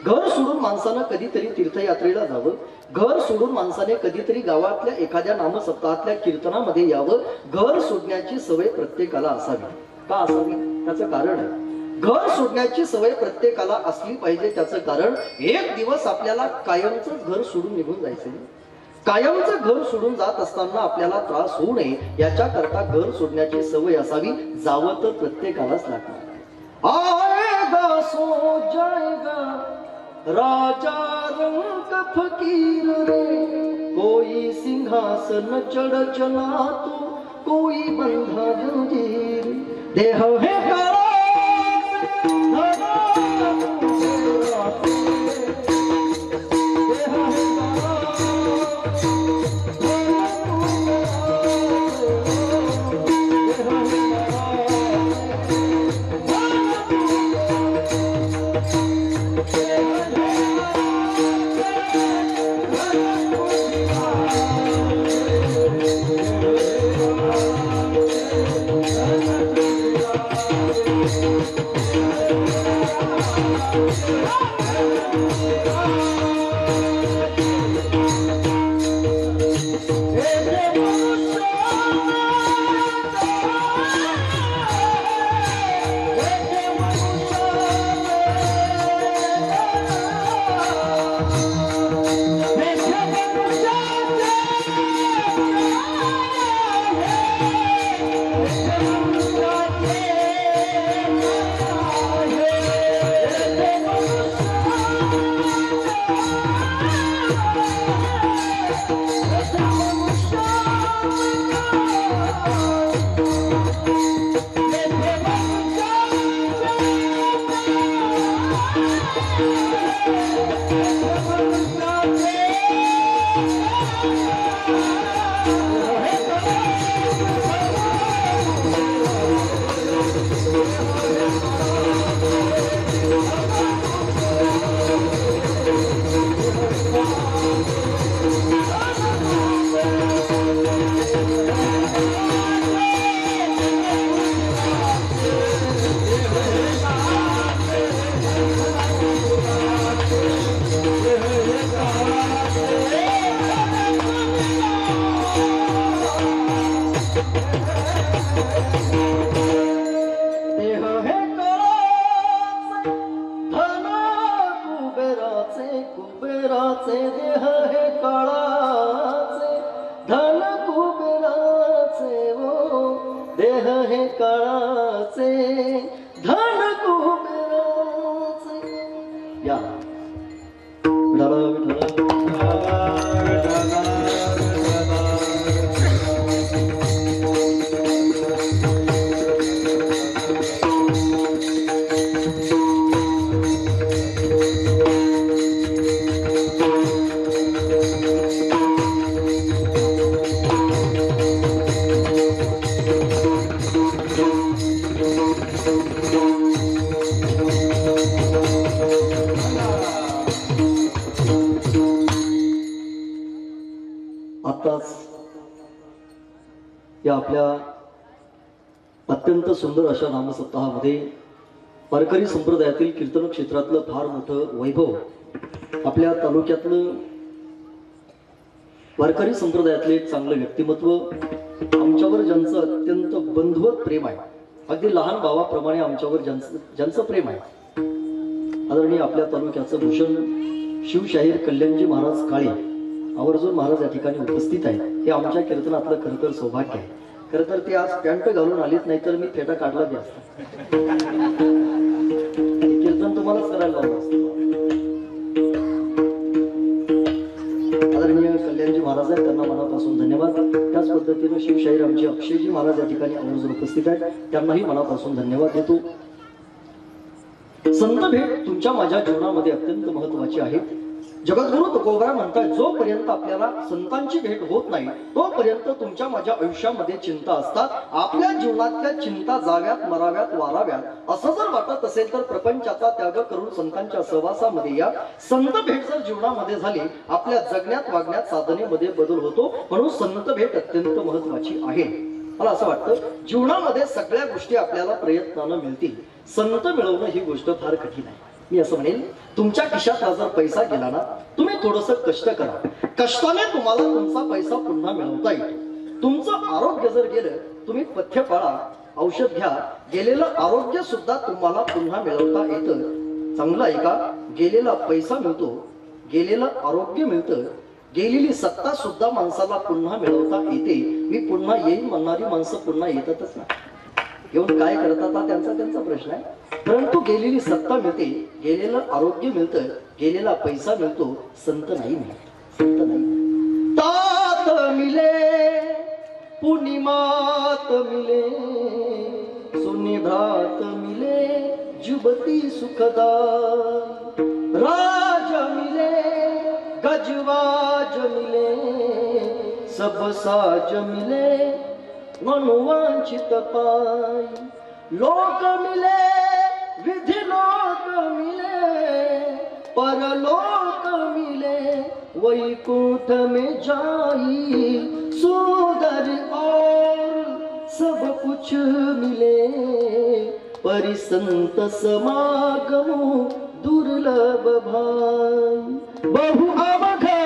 S1: घर सोडून माणसानं कधीतरी तीर्थयात्रेला जावं. घर सोडून माणसाने कधीतरी गावातल्या एखाद्या नामसप्ताहातल्या कीर्तनामध्ये यावं. घर सोडण्याची सवय प्रत्येकाला असावी. का असावी? त्याचं कारण आहे. घर सोडण्याची सवय प्रत्येकाला असली पाहिजे. त्याचं कारण एक दिवस आपल्याला कायमचं घर सोडून निघून जायचं. कायमचं घर सोडून जात असताना आपल्याला त्रास होऊ नये याच्याकरता घर सोडण्याची सवय असावी. जावं तर प्रत्येकालाच लागणार. आएगा सो जाएगा राजा रंग फकीर रे, कोई सिंहासन चढ़ चला तो कोई बंधा जंजीर. देह है काळा या आपल्या अत्यंत सुंदर अशा नामसप्ताहामध्ये वारकरी संप्रदायातील कीर्तन क्षेत्रातलं फार मोठं वैभव, आपल्या तालुक्यातलं वारकरी संप्रदायातले एक चांगलं व्यक्तिमत्व, आमच्यावर ज्यांचं अत्यंत बंधुवत प्रेम आहे, अगदी लहान भावाप्रमाणे आमच्यावर ज्यांचं प्रेम आहे, आदरणीय आपल्या तालुक्याचं भूषण शिवशाहीर कल्याणजी महाराज काळे आवर्जून महाराज या ठिकाणी उपस्थित आहेत. हे आमच्या कीर्तनातलं खरं तर सौभाग्य आहे. खरं तर ते आज पॅन्ट घालून आलीच नाही तर मी फेटा काढला बी असता. कीर्तन तुम्हालाच करायला लावलं असतं. आदरणीय कल्याणजी महाराज महाराज आहेत त्यांना मनापासून धन्यवाद. त्याच पद्धतीनं शिवशाहीरामजी अक्षयजी महाराज या ठिकाणी आवर्जून उपस्थित आहेत, त्यांनाही मनापासून धन्यवाद देतो. संत भेट तुमच्या माझ्या जीवनामध्ये अत्यंत महत्वाची आहे. जगद्गुरु तुकोबराय म्हणतात, जोपर्यंत आपल्याला संतांची भेट होत नाही तोपर्यंत तुमच्या माझ्या आयुष्यामध्ये चिंता असतात. आपल्या जीवनातल्या चिंता जाव्यात, मराव्यात, वाराव्यात असं जर वाटत असेल तर प्रपंचाचा त्याग करून संतांच्या सहवासामध्ये या. संत भेट जर जीवनामध्ये झाली आपल्या जगण्यात, वागण्यात, साधनेमध्ये बदल होतो. म्हणून संत भेट अत्यंत महत्वाची आहे. मला असं वाटतं जीवनामध्ये सगळ्या गोष्टी आपल्याला प्रयत्नानं मिळतील, संत मिळवणं ही गोष्ट फार कठीण आहे. मी असं म्हणेन, तुमच्या खिशात जर पैसा गेला ना, तुम्ही थोडंसं कष्ट करा, कष्टाने तुम्हाला तुमचा पैसा पुन्हा मिळवता येतो. तुमचं आरोग्य जर गेलं, तुम्ही पथ्य पाळा, औषध घ्या, गेलेलं आरोग्य सुद्धा तुम्हाला पुन्हा मिळवता येतं. चांगलं आहे का? गेलेला पैसा मिळतो, गेलेलं आरोग्य मिळतं, गेलेली सत्ता सुद्धा माणसाला पुन्हा मिळवता येते. मी पुन्हा येईन म्हणणारी माणसं पुन्हा येतातच ना. येऊन काय करतात हा त्यांचा प्रश्न आहे. परंतु गेलेली सत्ता मिळते, गेलेलं आरोग्य मिळतं, गेलेला पैसा मिळतो, संत नाही मिळत. संत नाही. तात मिले पूर्णिमात मिले, सुनिधात मिले जुबती सुखदा, राज मिले गजवाज मिले, सब साज मिले मनुवांचित पाय, लोक मिले विधि लोक मिले, परलोक मिले वैकुंठ में जाई, सुंदर और सब कुछ मिले, परिसंत समागम दुर्लभ भाई, बहु अवघड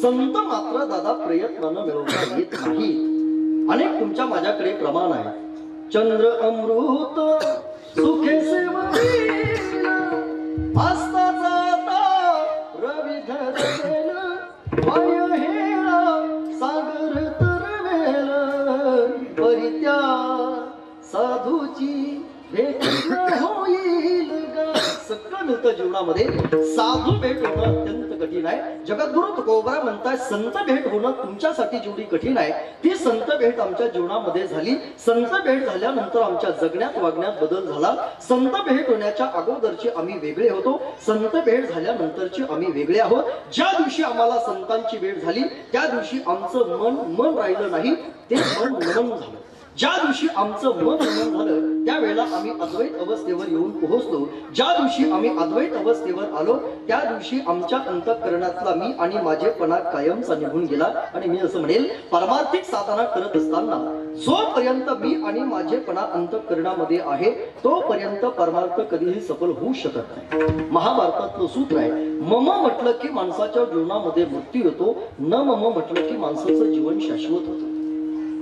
S1: संत मात्र दादा प्रयत्नानं मिळवता येत नाही. अनेक तुमच्या माझ्याकडे प्रमाण आहे. चंद्र अमृत सुखे सेवतील, असता जाता रवी धरेल, वाय हेळा सागर तरवेल, परित्या साधूची भेट होईल ग. सगळं मिळतं जीवनामध्ये, साधू भेट होणं अत्यंत कठीण आहे. जगद्गुरु तुकोबरा म्हणताय संत भेट होणं तुमच्यासाठी जेवढी कठीण आहे, ती संत भेट आमच्या जीवनामध्ये झाली. संत भेट झाल्यानंतर आमच्या जगण्यात वागण्यात बदल झाला. संत भेट होण्याच्या अगोदरची आम्ही वेगळे होतो, संत भेट झाल्यानंतरची आम्ही वेगळे आहोत. ज्या दिवशी आम्हाला संतांची भेट झाली त्या दिवशी आमचं मन राहिलं नाही, ते मन नमन झालं. ज्या दिवशी आमचं मन नमन झालं त्यावेळेला आम्ही अद्वैत अवस्थेवर येऊन पोहोचलो. ज्या दिवशी आम्ही अद्वैत अवस्थेवर आलो त्या दिवशी आमच्या अंतःकरणातला मी आणि माझेपणा कायमचा निघून गेला. आणि मी असं म्हणेल, परमार्थिक साधना करत असताना जोपर्यंत मी आणि माझेपणा अंतःकरणामध्ये आहे तोपर्यंत परमार्थ कधीही सफल होऊ शकत नाही. महाभारतातलं सूत्र आहे, मम म्हटलं की माणसाच्या जीवनामध्ये मृत्यू येतो, न मम म्हटलं की माणसाचं जीवन शाश्वत होतं.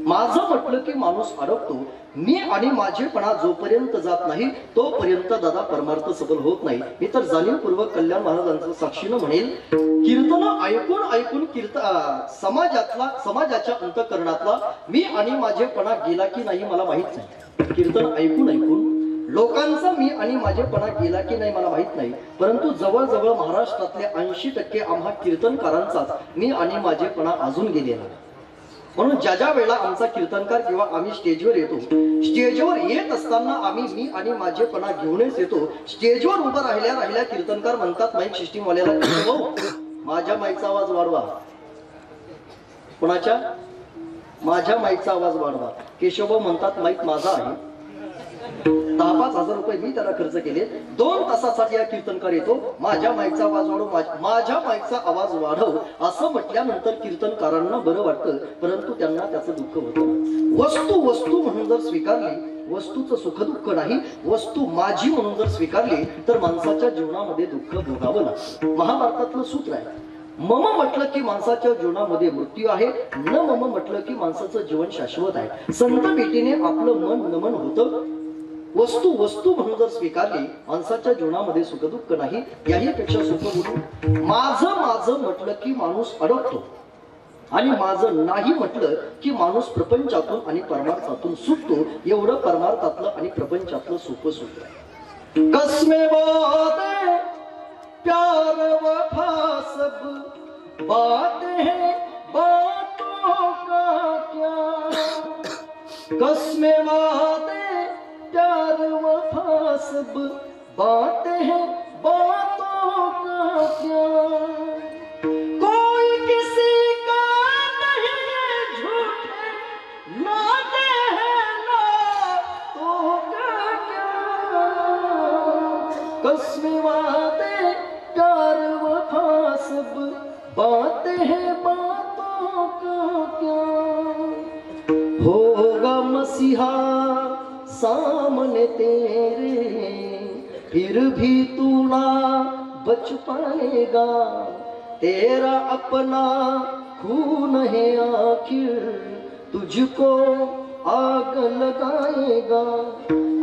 S1: माझं म्हटलं की माणूस अडकतो. मी आणि माझेपणा जोपर्यंत जात नाही तोपर्यंत दादा परमार्थ सफल होत नाही. मी तर जाणीवपूर्वक कल्याण महाराजांचं साक्षीनं म्हणेल, कीर्तन ऐकून ऐकून समाजाच्या अंतःकरणातला मी आणि माझेपणा गेला की नाही मला माहित नाही. कीर्तन ऐकून ऐकून लोकांचा मी आणि माझेपणा गेला की नाही मला माहित नाही, परंतु जवळजवळ महाराष्ट्रातले 80% आम्हा कीर्तनकारांचाच मी आणि माझेपणा अजून गेलेला. म्हणून ज्या ज्या वेळेला आमचा कीर्तनकार किंवा आम्ही स्टेजवर येतो, स्टेजवर येत असताना आम्ही मी आणि माझेपणा घेऊनच येतो. स्टेजवर उभं राहिल्या कीर्तनकार म्हणतात माईक सिस्टीम वाल्याला, माझ्या माईकचा आवाज वाढवा. कोणाच्या? माझ्या माईकचा आवाज वाढवा. केशवभाऊ म्हणतात माईक माझा आहे. 10-5 हजार रुपये मी त्याला खर्च केले. 2 तासासाठी या कीर्तनकार येतो, माझ्या माईकचा आवाज वाढव, माझ्या माईकचा आवाज वाढव असं म्हटल्यानंतर कीर्तनकारांना बरं वाटतं, परंतु त्यांना त्याचं दुःख होतं. वस्तू म्हणून जर स्वीकारली, वस्तूचं सुख दुःख नाही, वस्तू माझी म्हणून जर स्वीकारली तर माणसाच्या जीवनामध्ये दुःख भोगावं लागतं. महाभारतातलं सूत्र आहे, मम म्हटलं की माणसाच्या जीवनामध्ये मृत्यू आहे, न मम म्हटलं की माणसाचं जीवन शाश्वत आहे. संत भेटीने आपलं मन नमन होतं. वस्तू म्हणून जर स्वीकारली माणसाच्या जीवनामध्ये सुख दुःख नाही. याही पेक्षा सोपं बोलू, माझं म्हटलं की माणूस अडकतो आणि माझं नाही म्हटलं की माणूस प्रपंचातून आणि परमार्थातून सुटतो. एवढं परमार्थातलं आणि प्रपंचातलं सोपं सूत्र आहे. कसमे बातें प्यार वफा सब बातें हैं, बातों का क्या. कसमे बातें प्यार वफा सब बातें हैं, बातों का क्या. कोई किसी का नहीं, झूठे नाते हैं, नातों का क्या. कसमें वादे प्यार वफा सब बातें हैं, बातों का क्या. होगा मसीहा सामने तेरे, फिर भी तू ना बच पाएगा. तेरा अपना खून है आखिर, तुझको आग लगाएगा.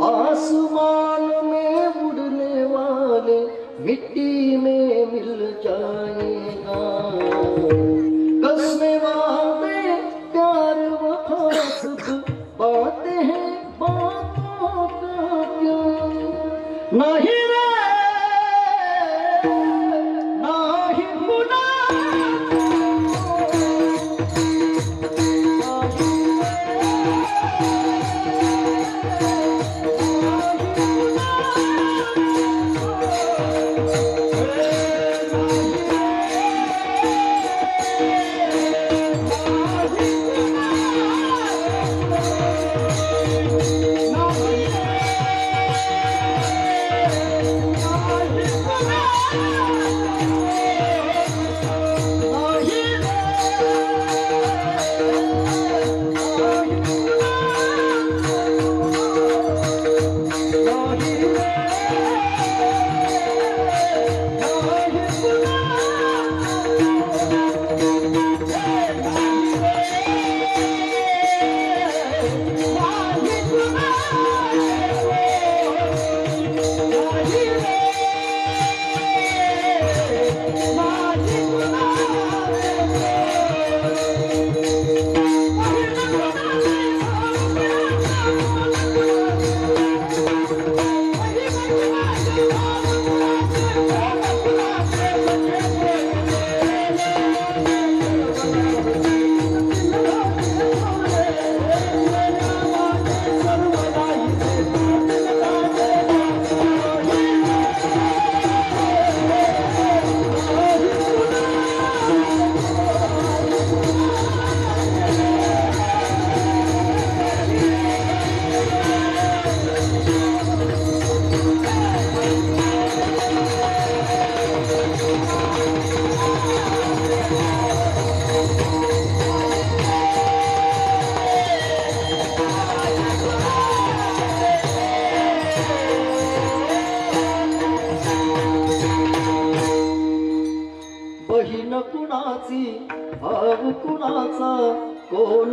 S1: आसमान में उड़ने वाले मिट्टी में मिल जाएगा. कसमें वादे प्यार वफा सब बातें हैं, बातों का क्या. नहीं रे नहीं मुना,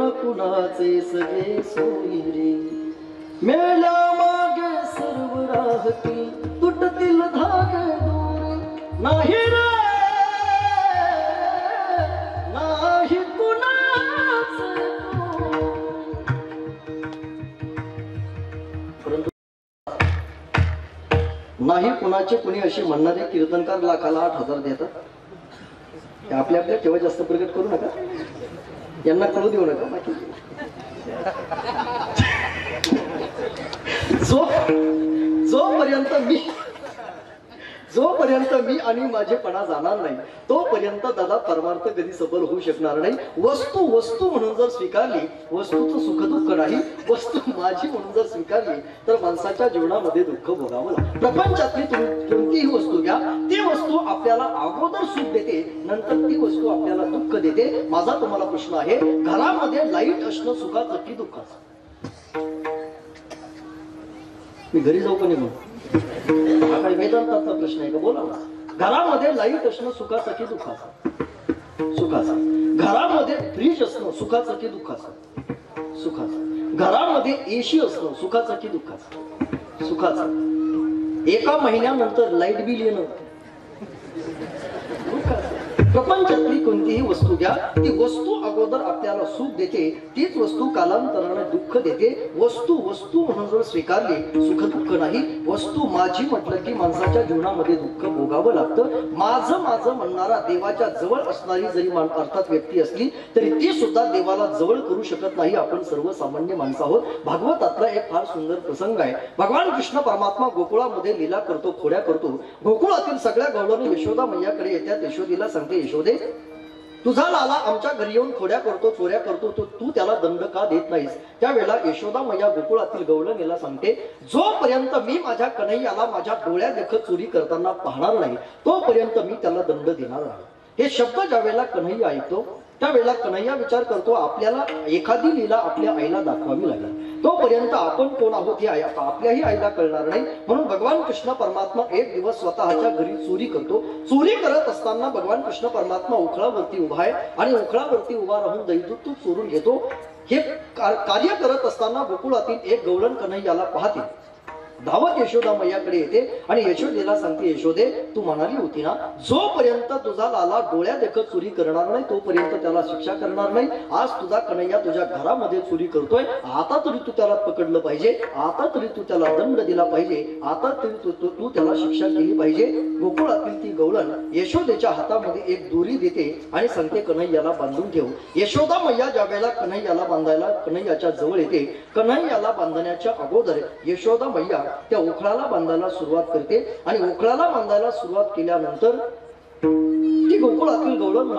S1: कोण कुणाचे सगळे सोयरे मेल्या मागे सर्व राहतील तुटतील धागे दोरे नाही रे नाही कुणाचे परंतु नाही कुणाचे कुणी अशी म्हणणारे कीर्तनकार लाखाला 8,000 देतात आपल्या आपल्या तेव्हा जास्त प्रगट करू नका यांना कळू देऊ नका बाकी जोपर्यंत मी आणि माझेपणा जाणार नाही तोपर्यंत दादा परमार्थ कधी सफल होऊ शकणार नाही वस्तू वस्तू म्हणून जर स्वीकारली वस्तूचं सुख दुःख नाही वस्तू माझी म्हणून जर स्वीकारली तर माणसाच्या जीवनामध्ये दुःख भोगावं लागतं प्रपंचातली कोणतीही वस्तू घ्या ती वस्तू आपल्याला अगोदर सुख देते नंतर ती वस्तू आपल्याला दुःख देते माझा तुम्हाला प्रश्न आहे घरामध्ये लाईट असणं सुखाचं की दुःखाचं मी घरी जाऊ का निघून हा काही वेदांताचा प्रश्न आहे का बोला घरामध्ये लाईट असणं सुखाचं की दुःखाचं सुखाचं घरामध्ये फ्रीज असणं सुखाचं की दुःखाचं सुखाचं घरामध्ये एसी असणं सुखाचं की दुःखाचं सुखाचं एका महिन्यानंतर लाईट बिल येणं प्रपंचातली कोणतीही वस्तू घ्या ती वस्तू अगोदर आपल्याला सुख देते तीच वस्तू कालांतराने दुःख देते वस्तू वस्तू म्हणून जर स्वीकारली सुख दुःख नाही वस्तू माझी म्हटलं की माणसाच्या जीवनामध्ये दुःख भोगावं लागतं माझं माझं म्हणणारा देवाच्या जवळ असणारी जरी अर्थात व्यक्ती असली तरी ती सुद्धा देवाला जवळ करू शकत नाही आपण सर्वसामान्य माणसं आहोत भागवतातला एक फार सुंदर प्रसंग आहे भगवान कृष्ण परमात्मा गोकुळामध्ये लीला करतो खोड्या करतो गोकुळातील सगळ्या गवळणी यशोदा मैयाकडे येतात यशोदेला सांगते यशोदे तुझा लाला आमच्या घरी येऊन खोड्या करतो चोऱ्या करतो तू त्याला दंड का देत नाहीस त्यावेळेला यशोदा मैया गोकुळातील गवळणीला सांगते जोपर्यंत मी माझ्या कन्हैयाला माझ्या डोळ्या देखत चोरी करताना पाहणार नाही तोपर्यंत मी त्याला दंड देणार नाही हे शब्द ज्यावेळेला कन्हैया ऐकतो त्यावेळेला कन्हैया विचार करतो आपल्याला एखादी लीला आपल्या आईला दाखवावी लागेल तोपर्यंत आपण कोण आहोत हे आपल्याही आईला कळणार नाही म्हणून भगवान कृष्ण परमात्मा एक दिवस स्वतःच्या घरी चोरी करतो चोरी करत असताना भगवान कृष्ण परमात्मा उखळावरती उभा आहे आणि उखळावरती उभा राहून दैदूत चोरून घेतो हे कार्य करत असताना गोकुळातील एक गवळण कन्हैयाला पाहते धावत यशोदा मैयाकडे येते आणि यशोदेला सांगते यशोदे तू म्हणाली होती ना जोपर्यंत तुझा लाला डोळ्या देखत चोरी करणार नाही तोपर्यंत त्याला शिक्षा करणार नाही आज तुझा कन्हैया तुझ्या घरामध्ये चोरी करतोय आता तरी तू त्याला पकडलं पाहिजे आता तरी तू त्याला दंड दिला पाहिजे आता तरी तू त्याला शिक्षा केली पाहिजे गोकुळातील ती गवळण यशोदेच्या हातामध्ये एक दोरी देते आणि सांगते कन्हैयाला बांधून ठेव यशोदा मैया ज्या वेळेला कन्हैयाला बांधायला कन्हैयाच्या जवळ येते कन्हैयाला बांधण्याच्या अगोदर यशोदा मैया त्या उखळाला बांधायला सुरुवात करते आणि उखळाला बांधायला सुरुवात केल्यानंतर ती गोकुळातील गवळण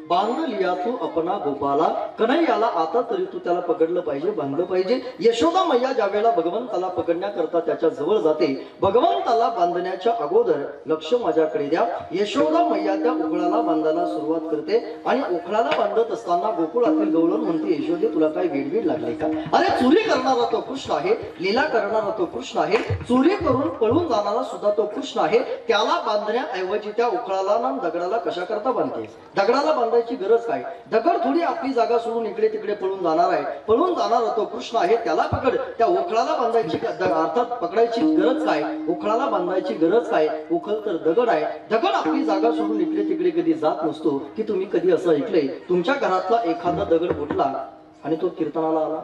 S1: बांध लिया तू अपना गोपाला, कन्हैयाला आता तरी तू त्याला पकडलं पाहिजे, बांधलं पाहिजे. यशोदा मैया ज्या वेळेला भगवंताला पकडण्याकरता त्याच्या जवळ जाते, भगवंताला बांधण्याच्या अगोदर लक्ष माझ्याकडे द्या. यशोदा मैया त्या उखळाला बांधायला सुरुवात करते आणि उखळाला बांधत असताना गोकुळातील गवळण म्हणते, यशोदे तुला काही वेडवीड लागले का? अरे चोरी करणारा तो कृष्ण आहे, लीला करणारा तो कृष्ण आहे, चोरी करून पळून जाणारा सुद्धा तो कृष्ण आहे. त्याला बांधण्याऐवजी त्या उखळाला ना दगडाला कशा करता बांधते? दगडाला बांधायची गरज काय? दगड थोडी आपली जागा सोडून इकडे तिकडे पळून जाणार आहे. पळून जाणारा तो कृष्ण आहे, त्याला पकड. त्या उखळाला बांधायची अर्थात पकडायची गरज काय? उखळाला बांधायची गरज काय? उखळ तर दगड आहे. दगड आपली जागा सोडून इकडे तिकडे कधी जात नसतो. की तुम्ही कधी असं ऐकलंय तुमच्या घरातला एखादा दगड फुटला आणि तो कीर्तनाला आला?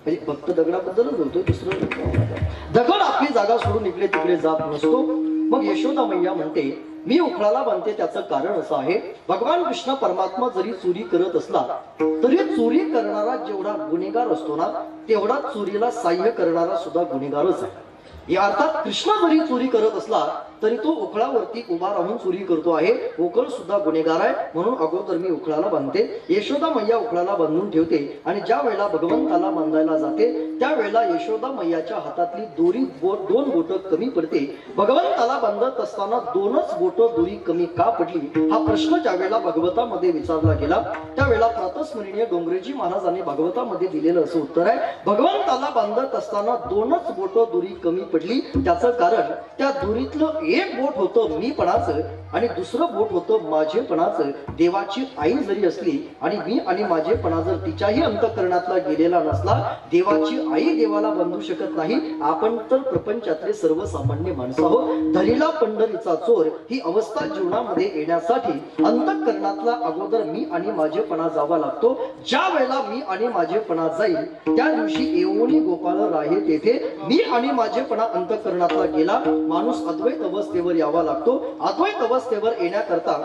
S1: म्हणजे फक्त दगडाबद्दलच बोलतोय, दुसरं दगड आपली जागा सोडून इकडे तिकडे जात नसतो. मग यशोदा मैया म्हणते, मी उखळाला बांधते त्याचं कारण असं आहे, भगवान कृष्ण परमात्मा जरी चोरी करत असला तरी चोरी करणारा जेवढा गुन्हेगार असतो ना, तेवढा चोरीला साह्य करणारा सुद्धा गुन्हेगारच आहे. या अर्थात कृष्ण जरी चोरी करत असला तरी तो उखळावरती उभा राहून चोरी करतो आहे. उखळ सुद्धा गुन्हेगार आहे, म्हणून अगोदर मी उखळाला बांधते. यशोदा मैया उखळाला बांधून ठेवते आणि ज्या वेळेला भगवंताला बांधायला जाते त्यावेळेला यशोदा मैयाच्या हातातली दोरी दोन बोट कमी पडते. भगवंताला बांधत असताना दोनच बोट दोरी कमी का पडली हा प्रश्न ज्या वेळेला भागवतामध्ये विचारला गेला त्यावेळेला प्रातस्मरणीय डोंगरेजी महाराजांनी भागवतामध्ये दिलेलं असं उत्तर आहे, भगवंताला बांधत असताना दोनच बोट दोरी कमी पडली. त्याचं कारण त्या दोरीतलं एक बोट होतं मीपणाचं आणि दुसरं बोट होतं माझेपणाचं. देवाची आई जरी असली आणि मी आणि माझेपणा जर तिच्याही अंतःकरणातला गेलेला नसला, देवाची आई देवाला बांधू शकत नाही. आपण तर प्रपंचातले सर्वसामान्य माणसं आहोत. धरीला पंढरीचा चोर ही अवस्था जीवनामध्ये येण्यासाठी अंतःकरणातला अगोदर मी आणि माझेपणा जावा लागतो. ज्या वेळेला मी आणि माझेपणा जाईल त्या दिवशी येऊनी गोपाळ राहे तेथे मी आणि माझेपणा अंतःकरणातला गेला. माणूस अद्वैत अवस्थेवर यावा लागतो. अद्वैत अवस्थेवर येण्याकरता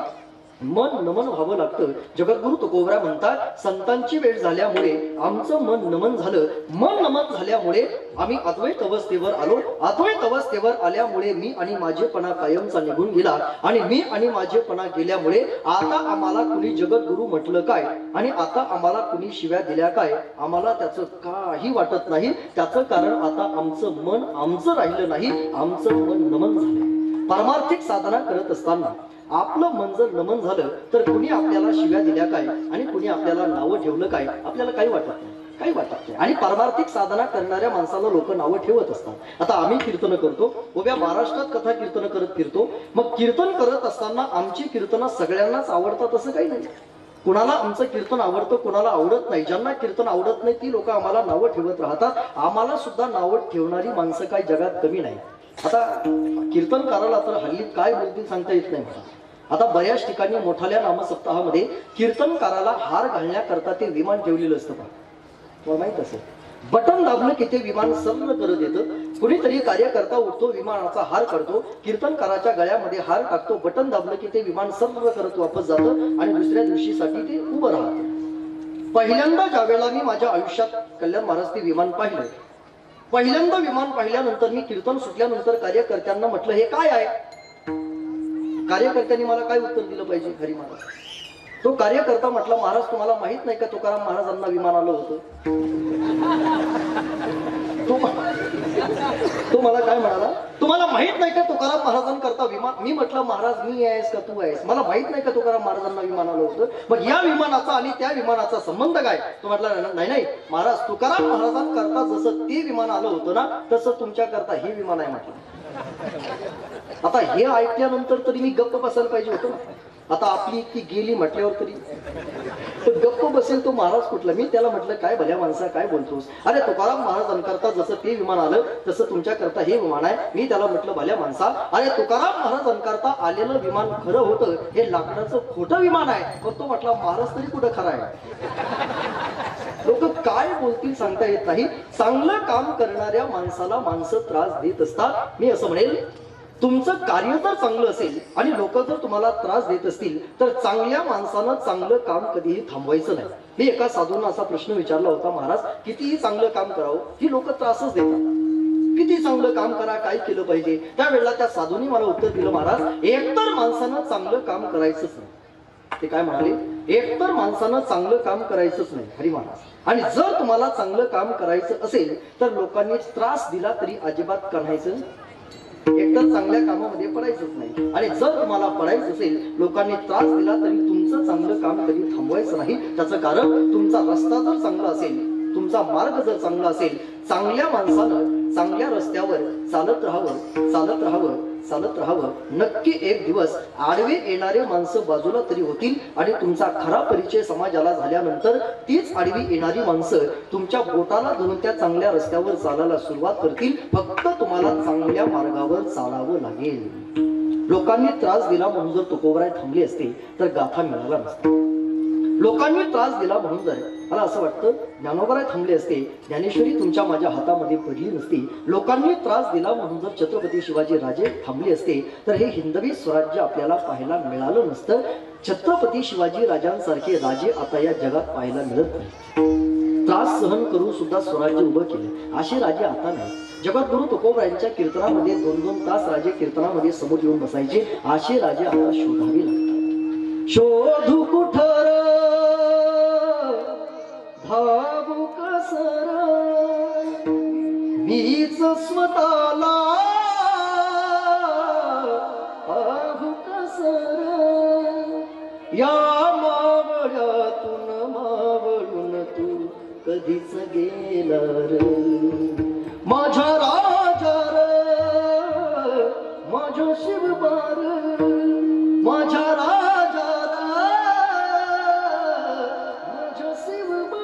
S1: मन नमन व्हावं लागतं. जगद्गुरु तुकोबरा म्हणतात, संतांची वेळ झाल्यामुळे आमचं मन नमन झालं. मन नमन झाल्यामुळे आम्ही अद्वैत अवस्थेवर आलो. अद्वैत अवस्थेवर आल्यामुळे मी आणि माझेपणा कायमचा निघून गेला आणि मी आणि माझेपणा गेल्यामुळे आता आम्हाला कुणी जगद्गुरु म्हटलं काय आणि आता आम्हाला कुणी शिव्या दिल्या काय, आम्हाला त्याचं काही वाटत नाही. त्याचं कारण आता आमचं मन आमचं राहिलं नाही, आमचं मन नमन झालं. पारमार्थिक साधना करत असताना आपलं मन जर नमन झालं तर कुणी आपल्याला शिव्या दिल्या काय आणि कुणी आपल्याला नावं ठेवलं काय आपल्याला काही वाटत नाही, काही वाटत नाही. आणि पारमार्थिक साधना करणाऱ्या माणसाला लोक नावं ठेवत असतात. आता आम्ही कीर्तन करतो, उभ्या महाराष्ट्रात कथा कीर्तन करत फिरतो. मग कीर्तन करत असताना आमची कीर्तनं सगळ्यांनाच आवडतात असं काही नाही. कुणाला आमचं कीर्तन आवडतं, कुणाला आवडत नाही. ज्यांना कीर्तन आवडत नाही ती लोक आम्हाला नावं ठेवत राहतात. आम्हाला सुद्धा नावं ठेवणारी माणसं काही जगात कमी नाही. आता कीर्तनकाराला तर हल्ली काय बोलतील सांगता येत नाही मला. आता बऱ्याच ठिकाणी मोठाल्या नामसप्ताहामध्ये कीर्तनकाराला हार घालण्याकरता ते विमान ठेवलेलं असतं. तुम्हाला माहित असेल, बटन दाबलं की ते विमान सरळ करत येतं. कुणीतरी कार्यकर्ता उठतो, विमानाचा हार काढतो, कीर्तनकाराच्या गळ्यामध्ये हार टाकतो, बटन दाबलं की ते विमान सरळ करत वापस जातं आणि दुसऱ्या दिवशीसाठी ते उभं राहतं. पहिल्यांदा ज्यावेळेला मी माझ्या आयुष्यात कल्याण महाराज ते विमान पाहिलं, पहिल्यांदा विमान पाहिल्यानंतर मी कीर्तन सुटल्यानंतर कार्यकर्त्यांना म्हटलं हे काय आहे. कार्यकर्त्यांनी मला काय उत्तर दिलं पाहिजे, हरी महाराज. तो कार्यकर्ता म्हटला, महाराज तुम्हाला माहित नाही का तुकाराम महाराजांना विमान आलं होतं. तो मला काय म्हणाला, तुम्हाला माहित नाही का तुकाराम महाराजांकरता विमान. मी म्हटलं महाराज मी आहेस का तू आहेस, मला माहित नाही का तुकाराम महाराजांना विमान आलं होतं. मग या विमानाचा आणि त्या विमानाचा संबंध काय. तो म्हटला नाही नाही महाराज, तुकाराम महाराजांकरता जसं ते विमान आलं होतं ना तसं तुमच्याकरता हे विमान आहे म्हटलं. आता हे ऐकल्यानंतर तरी मी गप्प बसायला पाहिजे होतं ना. आता आपली इतकी गेली म्हटल्यावर तरी गप्प बसेल तो महाराज कुठला. मी त्याला म्हटलं काय भल्या माणसा काय बोलतोस. अरे तुकाराम महाराजांकरता जसं ते विमान आलं तसं तुमच्याकरता हे विमान आहे. मी त्याला म्हटलं भल्या माणसा, अरे तुकाराम महाराजांकरता आलेलं विमान खरं होतं, हे लाकडाचं खोटं विमान आहे. मग तो म्हटला महाराज तरी कुठं खरं आहे. लोक काय बोलतील सांगता येत नाही. चांगलं काम करणाऱ्या माणसाला माणसं त्रास देत असतात. मी असं म्हणेल, तुमचं कार्य जर चांगलं असेल आणि लोक जर तुम्हाला त्रास देत असतील तर चांगल्या माणसानं चांगलं काम कधीही थांबवायचं नाही. मी एका साधूंना असा प्रश्न विचारला होता, महाराज कितीही चांगलं काम करावं ही लोक त्रासच देतात, किती चांगलं काम करा, काय केलं पाहिजे. त्यावेळेला त्या साधूंनी मला उत्तर दिलं, महाराज एकतर माणसानं चांगलं काम करायचंच नाही, ते काय म्हणाले, एकतर माणसानं चांगलं काम करायचंच नाही हरी महाराज, आणि जर तुम्हाला चांगलं काम करायचं असेल तर लोकांनी त्रास दिला तरी अजिबात करायचं, एकतर चांगल्या कामामध्ये पडायचंच नाही, आणि जर तुम्हाला पडायचं असेल लोकांनी त्रास दिला तरी तुमचं चांगलं काम कधी थांबवायचं नाही. त्याचं कारण तुमचा रस्ता जर चांगला असेल, तुमचा मार्ग जर चांगला असेल, चांगल्या माणसानं चांगल्या रस्त्यावर चालत राहावं, चालत राहावं, चालत राहावं. नक्की एक दिवस आडवे येणारे माणसं बाजूला तरी होतील, आणि तुमचा खरा परिचय समाजाला झाल्यानंतर तीच आडवी येणारी माणसं तुमच्या बोटाला धरून त्या चांगल्या रस्त्यावर चालायला सुरुवात करतील. फक्त तुम्हाला चांगल्या मार्गावर चालावं लागेल. लोकांनी त्रास दिला म्हणून जर तुकोबराय थांबले असते तर गाथा मिळाला नसता. लोकांनी त्रास दिला म्हणून जर मला असं वाटतं ज्ञानोबराय थांबले असते, ज्ञानेश्वरी तुमच्या माझ्या हातामध्ये पडली नसती. लोकांनी त्रास दिला म्हणून जर छत्रपती शिवाजी राजे थांबले असते तर हे हिंदवी स्वराज्य आपल्याला पाहायला मिळालं नसतं. छत्रपती शिवाजी राजांसारखे राजे आता या जगात पाहायला मिळत नाही. त्रास सहन करून सुद्धा स्वराज्य उभं केलं असे राजे आता नाही. जगद्गुरु तुकोबरायांच्या कीर्तनामध्ये 2-2 तास राजे कीर्तनामध्ये समोर येऊन बसायचे. असे राजे आता शोधावे लागतात. शोधू कुठर धावू कसर, मीच स्वतःला पाहू कसर, या मावळ्यातून मावळून तू कधीच गेला रे माझ्या राजा रे, माझ्या शिवबार, माझ्या राजा माझ्या शिवबार.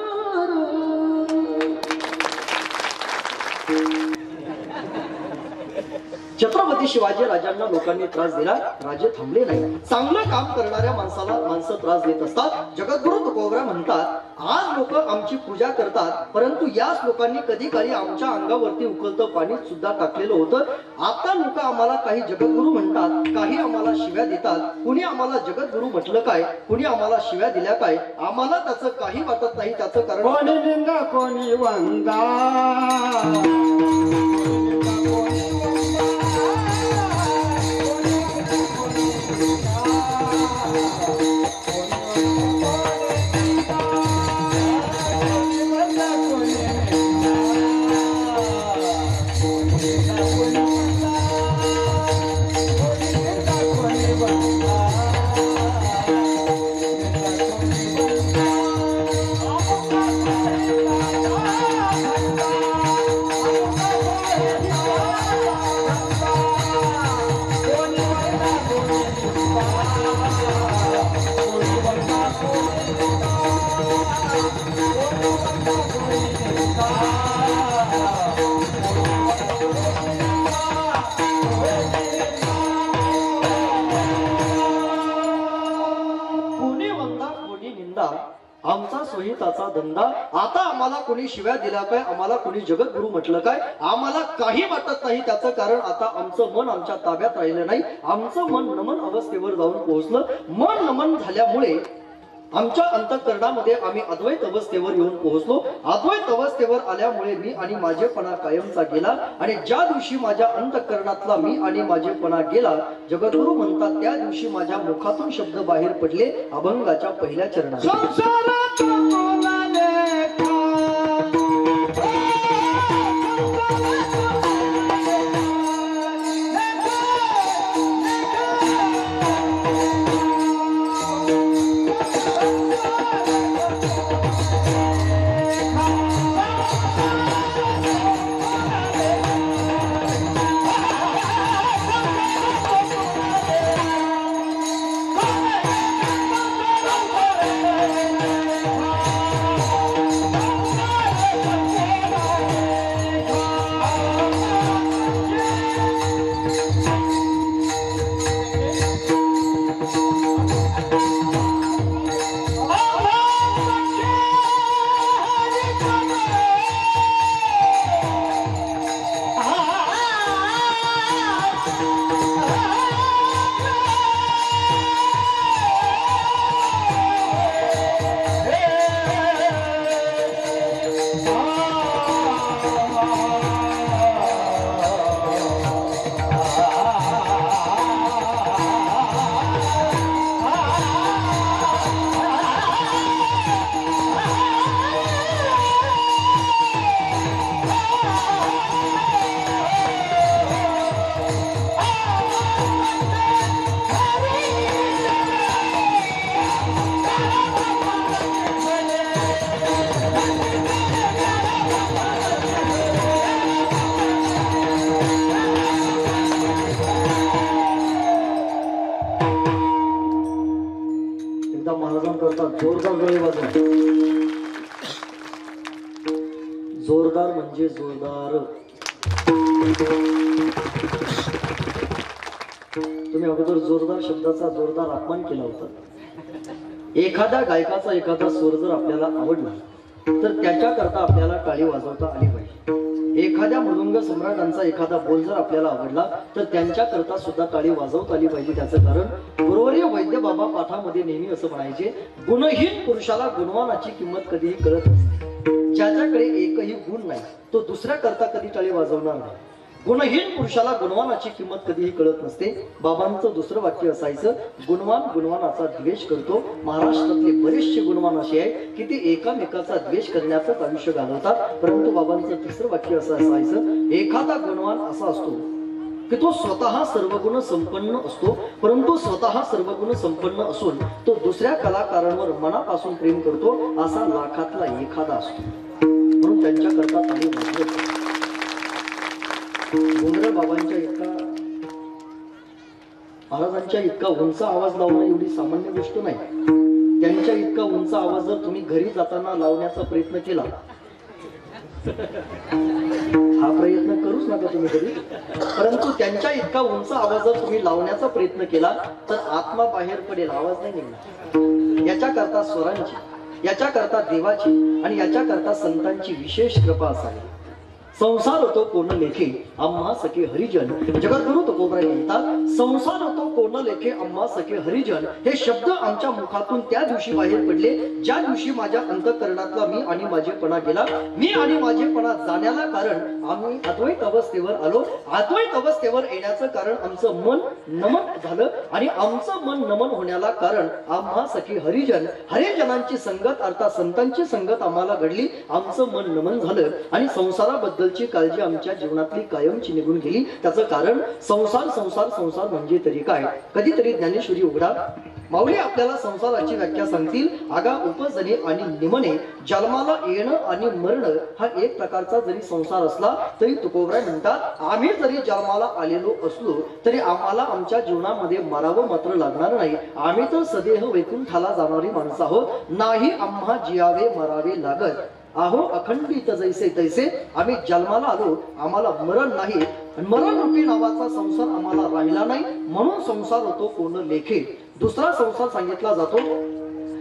S1: छत्रपती शिवाजी राजांना लोकांनी त्रास दिला, राजे थांबले नाही. चांगलं काम करणाऱ्या माणसाला माणसं त्रास देत असतात. जगद्गुरु तुकोबराय म्हणतात, आज लोक आमची पूजा करतात, परंतु याच लोकांनी कधी काळी आमच्या अंगावरती उकळतं पाणी सुद्धा टाकलेलं होतं. आता लोक आम्हाला काही जगद्गुरु म्हणतात, काही आम्हाला शिव्या देतात. कुणी आम्हाला जगद्गुरु म्हटलं काय, कुणी आम्हाला शिव्या दिल्या काय, आम्हाला त्याचं काही वाटत नाही. त्याचं कारण
S2: कोणी निंदा कोणी वंदा,
S1: आमचा सोहिताचा धंदा. आता आम्हाला कोणी शिव्या दिल्या काय, आम्हाला कोणी जगद्गुरु म्हटलं काय, आम्हाला काही वाटत नाही. त्याचं कारण आता आमचं मन आमच्या ताब्यात राहिलं नाही. आमचं मन नमन अवस्थेवर जाऊन पोहोचलं. मन नमन झाल्यामुळे आमच्या अंतःकरणामध्ये आम्ही अद्वैत अवस्थेवर येऊन पोहोचलो. अद्वैत अवस्थेवर आल्यामुळे मी आणि माझेपणा कायमचा गेला, आणि ज्या दिवशी माझ्या अंतःकरणातला मी आणि माझेपणा गेला, जगद्गुरु म्हणतात त्या दिवशी माझ्या मुखातून शब्द बाहेर पडले अभंगाच्या पहिल्या चरणात. जोरदार गळे वाजवा. जोरदार म्हणजे जोरदार. तुम्ही अगोदर जोरदार शब्दाचा जोरदार अपमान केला होता. एखाद्या गायकाचा एखादा स्वर जर आपल्याला आवडला तर त्याच्याकरता आपल्याला टाळी वाजवता आली पाहिजे. एखाद्या मृदुंग सम्राटांचा एखादा बोल जर आपल्याला आवडला तर त्यांच्याकरता सुद्धा टाळी वाजवता आली पाहिजे. त्याचं कारण गुरुवर्य वैद्य बाबा पाठामध्ये नेहमी असं म्हणायचे, गुणहीन पुरुषाला गुणवानाची किंमत कधीही कळत नसते. ज्याच्याकडे एकही गुण नाही तो दुसऱ्या करता कधी टाळी वाजवणार नाही. गुणहीन पुरुषाला गुणवानाची किंमत कधीही कळत नसते. बाबांचं दुसरं वाक्य असायचं, गुणवान गुणवानाचा द्वेष करतो. महाराष्ट्रातले बरेचसे गुणवान असे आहेत की ते एकामेकाचा द्वेष करण्याचंच आयुष्य घालवतात. परंतु बाबांचं तिसरं वाक्य असं असायचं, एखादा गुणवान असा असतो की तो स्वतः सर्वगुण संपन्न असतो, परंतु स्वतः सर्वगुण संपन्न असून तो दुसऱ्या कलाकारांवर मनापासून प्रेम करतो असा लाखातला एखादा असतो. म्हणून त्यांच्याकरता ताली वाजवत. गोंधळ बाबांच्या इतका महाराजांच्या इतका उंच आवाज लावणं एवढी सामान्य गोष्ट नाही. त्यांच्या इतका उंच आवाज जर तुम्ही घरी जाताना लावण्याचा प्रयत्न केला, हा प्रयत्न करूच नका तुम्ही कधी, परंतु त्यांच्या इतका उंच आवाज जर तुम्ही लावण्याचा प्रयत्न केला तर आत्मा बाहेर पडेल, आवाज नाही निघणार. याच्याकरता स्वरांची, याच्याकरता देवाची आणि याच्याकरता संतांची विशेष कृपा असावी. संसार तो कोण लेखे आम्हा सखे हरिजन. जगद्गुरु तुकोबराय म्हणतात, संसार तो कोण लेखे आम्हा सखे हरिजन. हे शब्द आमच्या मुखातून त्या दिवशी बाहेर पडले ज्या दिवशी माझ्या अंतःकरणातला मी आणि माझेपणा गेला. मी आणि माझेपणा जाण्याला कारण आम्ही अद्वैत अवस्थेवर आलो. अद्वैत अवस्थेवर येण्याचं कारण आमचं मन नमन झालं आणि आमचं मन नमन होण्याला कारण आम्हा सखे हरिजन, हरिजनांची संगत अर्थात संतांची संगत आम्हाला घडली. आमचं मन नमन झालं आणि संसाराबद्दल काळजी आमच्या जीवनातली कायमची निघून गेली. त्याचं कारण संसार संसार संसार म्हणजे तरी काय. कधीतरी ज्ञानेश्वरी उघडा, माऊली आपल्याला संसाराची व्याख्या सांगतील. आगा उपजणे आणि निमणे, जन्माला येणं आणि मरण हा एक प्रकारचा जरी संसार असला तरी तुकोबराय म्हणतात, आम्ही जरी जन्माला आलेलो असलो तरी आम्हाला आमच्या जीवनामध्ये मरावं मात्र लागणार नाही. आम्ही तर सदेह वैकुंठाला जाणारी माणसं आहोत. नाही आम्हा जियावे मरावे लागत. आहो अखंडित जैसे तैसे. आम्ही जन्माला आलो, आम्हाला मरण नाही. मरण रूपी नावाचा संसार आम्हाला राहिला नाही, म्हणून संसार होतो कोण लेखे. दुसरा संसार सांगितला जातो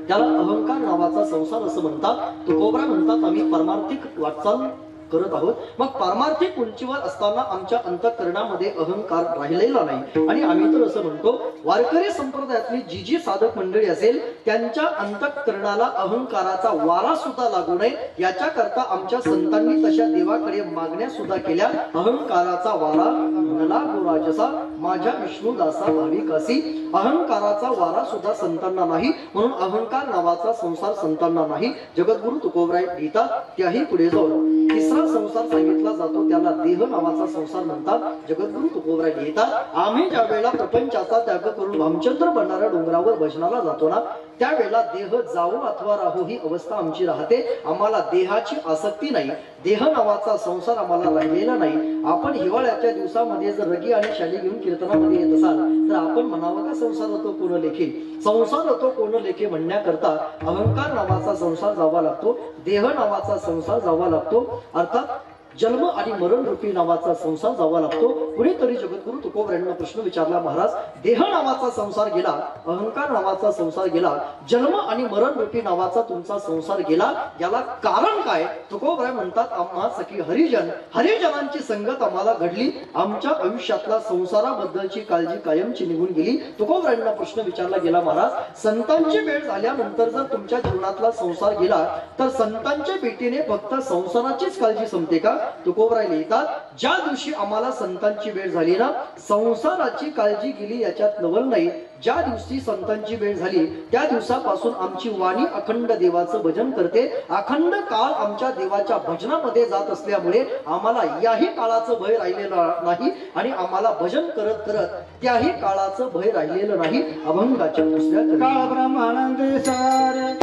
S1: त्याला अहंकार नावाचा संसार असं म्हणतात. तुकोबराय म्हणतात, आम्ही परमार्थिक वाटचाल करत आहोत. मग पारमार्थिक उंचीवर असताना आमच्या अंतःकरणामध्ये अहंकार राहिलेला नाही. आणि आम्ही तर असं म्हणतो, वारकरी संप्रदायातली जी जी साधक मंडळी असेल त्यांच्या अंतःकरणाला अहंकाराचा वारा सुद्धा लागू नये याच्याकरता आमच्या संतांनी तशा देवाकडे मागण्या सुद्धा केल्या. अहंकाराचा वारा म्हणला गुराजसा माझ्या विष्णुदासा भाविकासी. अहंकाराचा वारा सुद्धा संतांना नाही, म्हणून अहंकार नावाचा संसार संतांना नाही. जगद्गुरु तुकोबराय लिहितात, त्याही पुढे जाऊन तिसरा संसार सांगितला जातो त्याला देह नावाचा संसार म्हणतात. जगद्गुरु तुकोबराय लिहितात, आम्ही ज्या वेळेला प्रपंचाचा त्याग करून भामचंद्र बनणाऱ्या डोंगरावर भजनाला जातो ना, त्यावेळेला देह जावो अथवा राहो ही अवस्था आमची राहते. आम्हाला देहाची आसक्ती नाही, देह नावाचा संसार आम्हाला राहिलेला नाही. आपण हिवाळ्याच्या दिवसामध्ये जर रगी आणि शाली घेऊन कीर्तनामध्ये येत असाल तर आपण म्हणावं का संसार होतो कोण लेखे. संसार होतो कोण लेखे म्हणण्याकरता अहंकार नावाचा संसार जावा लागतो, देह नावाचा संसार जावा लागतो, अर्थात जन्म आणि मरण रूपी नावाचा संसार जावा लागतो. कुणीतरी जगद्गुरु तुकोबरायांना प्रश्न विचारला, महाराज देह नावाचा संसार गेला, अहंकार नावाचा संसार गेला, जन्म आणि मरण रूपी नावाचा तुमचा संसार गेला, याला कारण काय. तुकोबराय म्हणतात, आम्हा सखी हरिजन, हरिजनांची संगत आम्हाला घडली. आमच्या आयुष्यातला संसाराबद्दलची काळजी कायमची निघून गेली. तुकोबरायांना प्रश्न विचारला गेला, महाराज संतांची वेळ झाल्यानंतर जर तुमच्या जीवनातला संसार गेला तर संतांच्या भेटीने फक्त संसाराचीच काळजी संपते का. तुकोबराय लिहितात, ज्या दिवशी आम्हाला संतांची वेळ झाली ना, संसाराची काळजी गेली याच्यात नवल नाही. ज्या दिवशी संतांची वेळ झाली त्या दिवसापासून आमची वाणी अखंड देवाचं भजन करते. अखंड काळ आमच्या देवाच्या भजनामध्ये जात असल्यामुळे आम्हाला याही काळाचं भय राहिलेलं नाही आणि आम्हाला भजन करत करत त्याही काळाचं भय राहिलेलं नाही. अभंगाच्या दुसऱ्या
S2: काळ ब्रह्मानंद सारे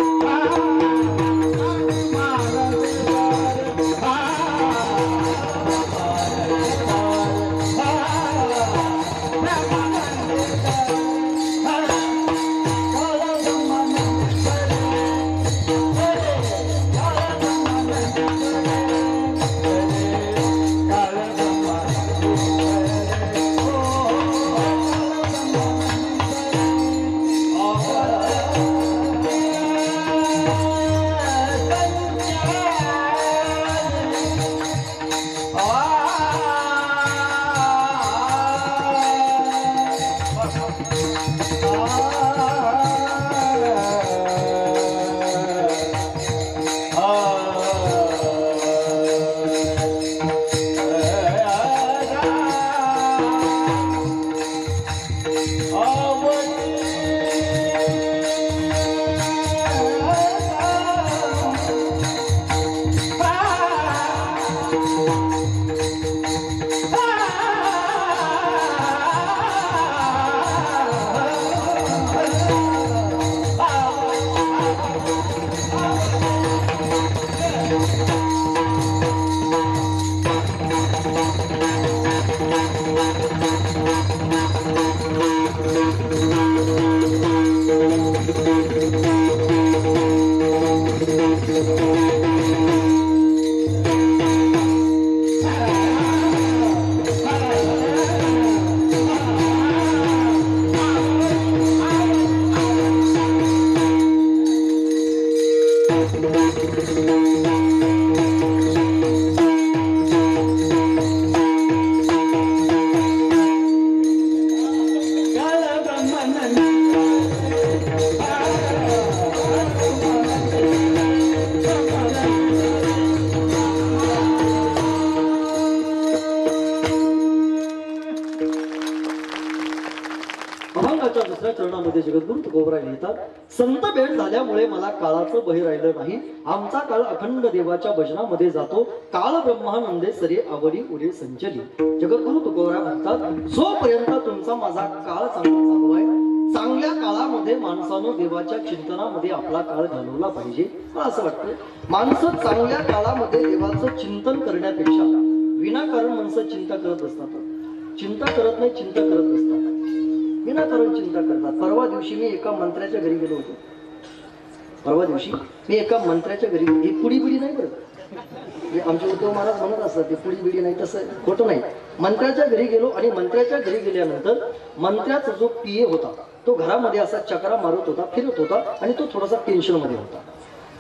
S1: अभंगाच्या दुसऱ्या चरणामध्ये जगद्गुरु तुकोबराय लिहितात, संत भेट झाल्यामुळे मला काळाचं बही राहिलं नाही. आमचा काळ अखंड देवाच्या भजनामध्ये जातो. काळ ब्रह्मानंदे सरे आवडी उरे संचली. जगद्गुरु तुकोबराय म्हणतात, जोपर्यंत तुमचा माझा काळ चांगला चालू आहे, चांगल्या काळामध्ये माणसानं देवाच्या चिंतनामध्ये आपला काळ घालवला पाहिजे. मला असं वाटतं, माणसं चांगल्या काळामध्ये देवाचं चिंतन करण्यापेक्षा विनाकारण माणसं चिंता करत असतात. चिंता करत नाही, चिंता करत असतात, विनाकारण चिंता करतात. परवा दिवशी मी एका मंत्र्याच्या घरी गेलो होतो. ही पुडी बिडी नाही बरं, आमचे उद्धव महाराज म्हणत असतात ते पुडी बिडी नाही, तसं खोटं नाही. मंत्र्याच्या घरी गेलो आणि मंत्र्याच्या घरी गेल्यानंतर मंत्र्याचा जो पीए होता तो घरामध्ये असा चक्रा मारत होता, फिरत होता आणि तो थोडासा टेन्शन मध्ये होता.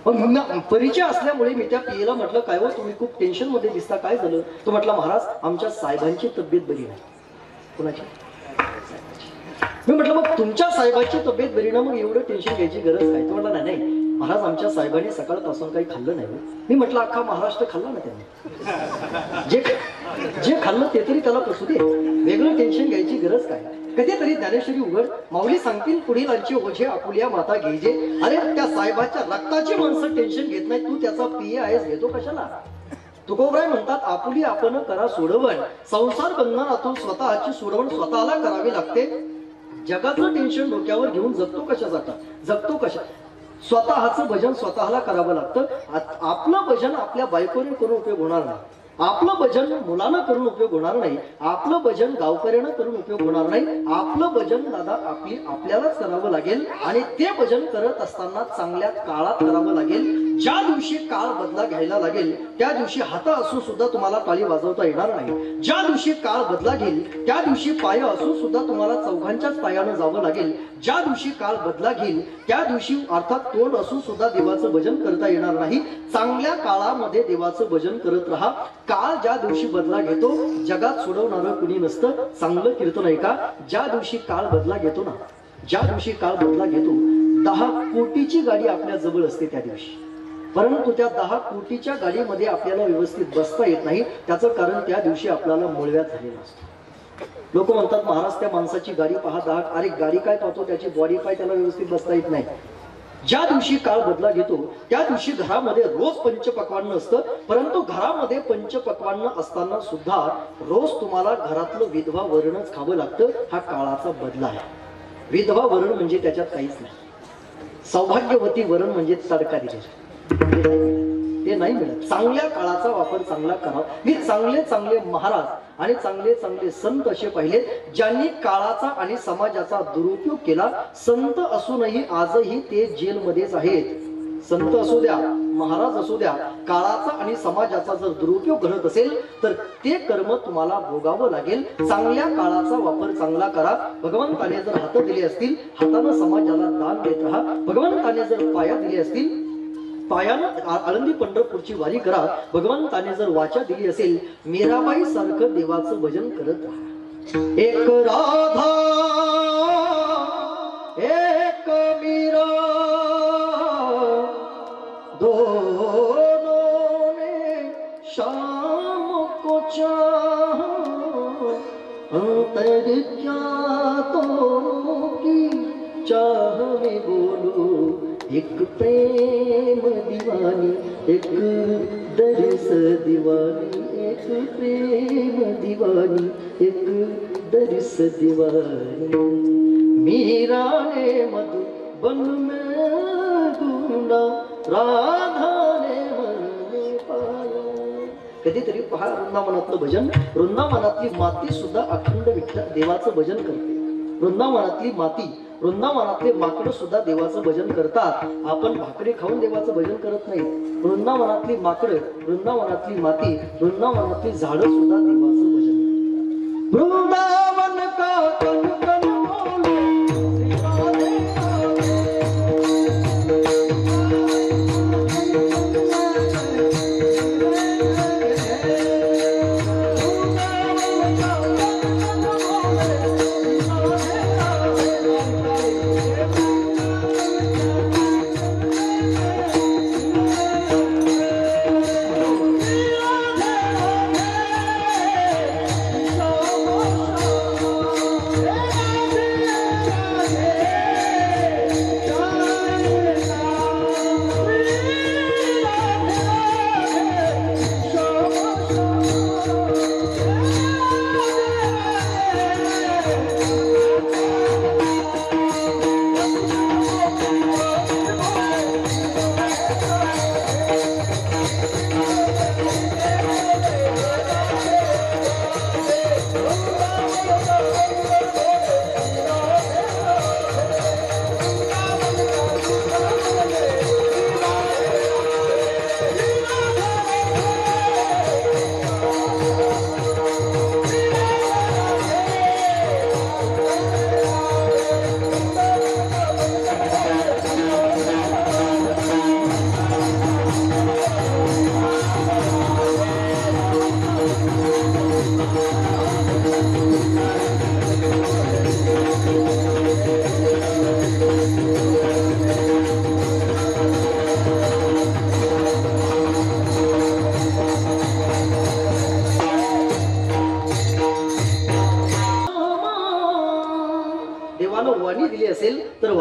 S1: मग परिचय असल्यामुळे मी त्या पीएला म्हटलं, काय हो तुम्ही खूप टेन्शन मध्ये दिसता, काय झालं? तो म्हटला, महाराज आमच्या साहेबांची तब्येत बरी नाही. कोणाची? मी म्हटलं, मग तुमच्या साहेबांची तब्येत बरी ना, मग एवढं टेन्शन घ्यायची गरज काय? तो म्हटला, नाही नाही महाराज आमच्या साहेबांनी सकाळपासून काही खाल्लं नाही. मी म्हटलं, अख्खा महाराष्ट्र खाल्ला ना त्यांनी, जे खाल्लं ते तरी त्याला पसू दे, वेगळं टेन्शन घ्यायची गरज काय? कधीतरी ज्ञानेश्वरी उघड, माऊली सांगतील पुढील आजचे ओझे आपुल्या माता घ्यायचे. अरे त्या साहेबाच्या रक्ताची माणसं टेन्शन घेत नाही, तू त्याचा पीए आहेस, घेतो कशाला? तुकोबराय म्हणतात, आपुली आपण करा सोडवण, संसार बंधनातून स्वतःची सोडवण स्वतःला करावी लागते. जगाचं टेन्शन डोक्यावर घेऊन जगतो कशा? स्वतःचं भजन स्वतःला करावं लागतं. आपलं भजन आपल्या बायकोने करून उपयोग होणार नाही, आपलं भजन मुलानं करून उपयोग होणार नाही, आपलं भजन गावकऱ्यानं करून उपयोग होणार नाही. आपलं भजन दादा आपल्यालाच करावं लागेल आणि ते भजन करत असताना चांगल्या काळात करावं लागेल. ज्या दिवशी काळ बदला घ्यायला लागेल त्या दिवशी हात असून सुद्धा तुम्हाला टाळी वाजवता येणार नाही. ज्या दिवशी काळ बदला घेईल त्या दिवशी पाय असून सुद्धा तुम्हाला चौघांच्याच पायानं जावं लागेल. ज्या दिवशी काळ बदला घेईल त्या दिवशी अर्थात तोंड असून सुद्धा देवाचं भजन करता येणार नाही. चांगल्या काळामध्ये देवाचं भजन करत राहा. काळ ज्या दिवशी बदला घेतो जगात सोडवणारं कुणी नसतं. चांगलं कीर्तन आहे का? ज्या दिवशी काळ बदला घेतो ना, ज्या दिवशी काळ बदला घेतो, 10 कोटीची गाडी आपल्या जवळ असते त्या दिवशी, परंतु त्या 10 कोटीच्या गाडीमध्ये आपल्याला व्यवस्थित बसता येत नाही. त्याचं कारण त्या दिवशी आपल्याला मुळव्यात झालेला असतो. लोक म्हणतात, महाराज त्या माणसाची गाडी पहा 10. अरे गाडी काय पाहतो, त्याची बॉडी पाय, त्याला व्यवस्थित बसता येत नाही. ज्या दिवशी काळ बदला घेतो त्या दिवशी घरामध्ये रोज पंचपक्वान्न असतं, परंतु घरामध्ये पंचपक्वान्न असताना सुद्धा रोज तुम्हाला घरातलं विधवा वरणच खावं लागतं. हा काळाचा बदला आहे. विधवा वरण म्हणजे त्याच्यात काहीच नाही. सौभाग्यवती वरण म्हणजे तडका दिलेला, ते नाही मिळत. चांगल्या काळाचा वापर चांगला करावा. मी चांगले महाराज आणि चांगले संत असे पाहिले ज्यांनी काळाचा आणि समाजाचा दुरुपयोग केला. संत असूनही आजही ते जेलमध्येच आहेत. संत असू द्या, महाराज असू द्या, काळाचा आणि समाजाचा जर दुरुपयोग घडत असेल तर ते कर्म तुम्हाला भोगावं लागेल. चांगल्या काळाचा वापर चांगला करा. भगवंताने जर हात दिले असतील, हातानं समाजाला दान देत राहा. भगवंताने जर पाया दिले असतील, पायानं आळंदी पंढरपूरची वारी करा. भगवंताने जर वाचा दिली असेल, मीराबाई सारखं देवाचं भजन करत राहा. एक राधा एक मीरा दोनों ने शाम को चाहा, अंतर क्या दोनों की चाह में बोलो, एक प्रेम दीवानी एक दरस दीवानी, एक प्रेम दीवानी एक दरस दीवानी. मीरा ने मधुबन में ढूंढा, राधा ने मन में पाया. कधीतरी पहा वृंदावनातलं भजन. वृंदावनातली माती सुद्धा अखंड विठ्ठल देवाचं भजन करते. वृंदावनातली माती, वृंदावनातले माकड सुद्धा देवाचं भजन करतात. आपण भाकरी खाऊन देवाचं भजन करत नाही. वृंदावनातली माकड, वृंदावनातली माती, वृंदावनातली झाडं सुद्धा देवाचं भजन करतात. वृंदावन का कण कण बोलो, राधे राधे.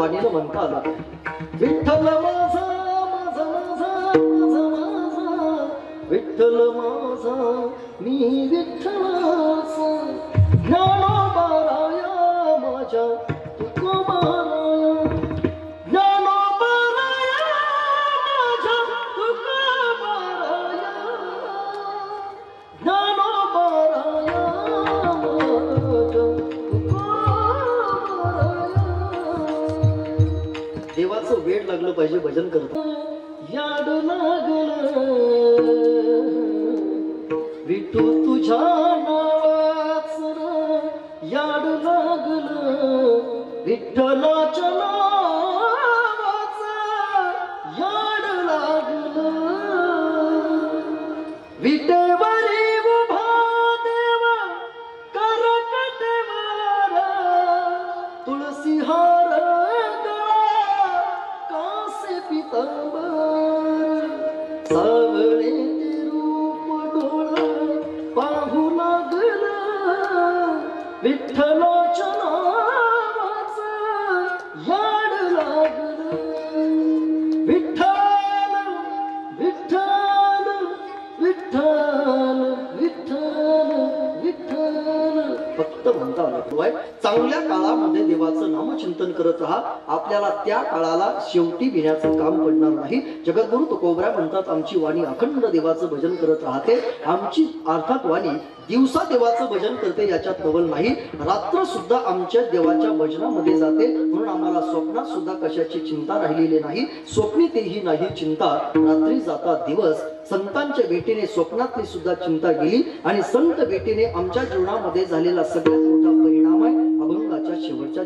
S1: वाणीनं म्हणता आलं. विठ्ठल माझा माझा माझा माझा माझा विठ्ठल माझा मी विठ्ठलाचा ज्ञानोबाराया माझ्या तुकोबाराया ज्ञानोबाराया माझ्या तुकोबाराया ज्ञानोबाराया माझ्या तुकोबाराया. देवाचं वेड लागलं पाहिजे भजन करत. याड लागलं विठू तुझ्या नावाचं याड लागलं विठ्ठलाच्या नावाचं याड लागलं. विटेवरी उभा देवा करकटेवर तुळसी हार गळा कासे पितांबर सावळे ते रूप डोळ पाहू लागलं विठ्ठलाच्या नावाचं याड लागलं. विठ्ठल विठ्ठल विठ्ठल विठ्ठल विठ्ठल फक्त म्हणता आलं. चांगल्या काळामध्ये देवाचं नामचिंतन करत राहा. आपल्याला त्या काळाला शेवटी घेण्याचं काम पडणार नाही. जगद्गुरु तुकोबरा म्हणतात आमची वाणी अखंड देवाचं भजन करत राहते. आमची अर्थात वाणी दिवसा देवाचं भजन करते याच्यात नवल नाही. रात्र सुद्धा आमच्या देवाच्या भजनामध्ये जाते. म्हणून आम्हाला स्वप्नात सुद्धा कशाची चिंता राहिलेली नाही. स्वप्नी तेही नाही चिंता रात्री जाता दिवस. संतांच्या भेटीने स्वप्नातली सुद्धा चिंता गेली आणि संत भेटीने आमच्या जीवनामध्ये झालेला सगळ्यात मोठा परिणाम आहे अभंगाच्या शेवटच्या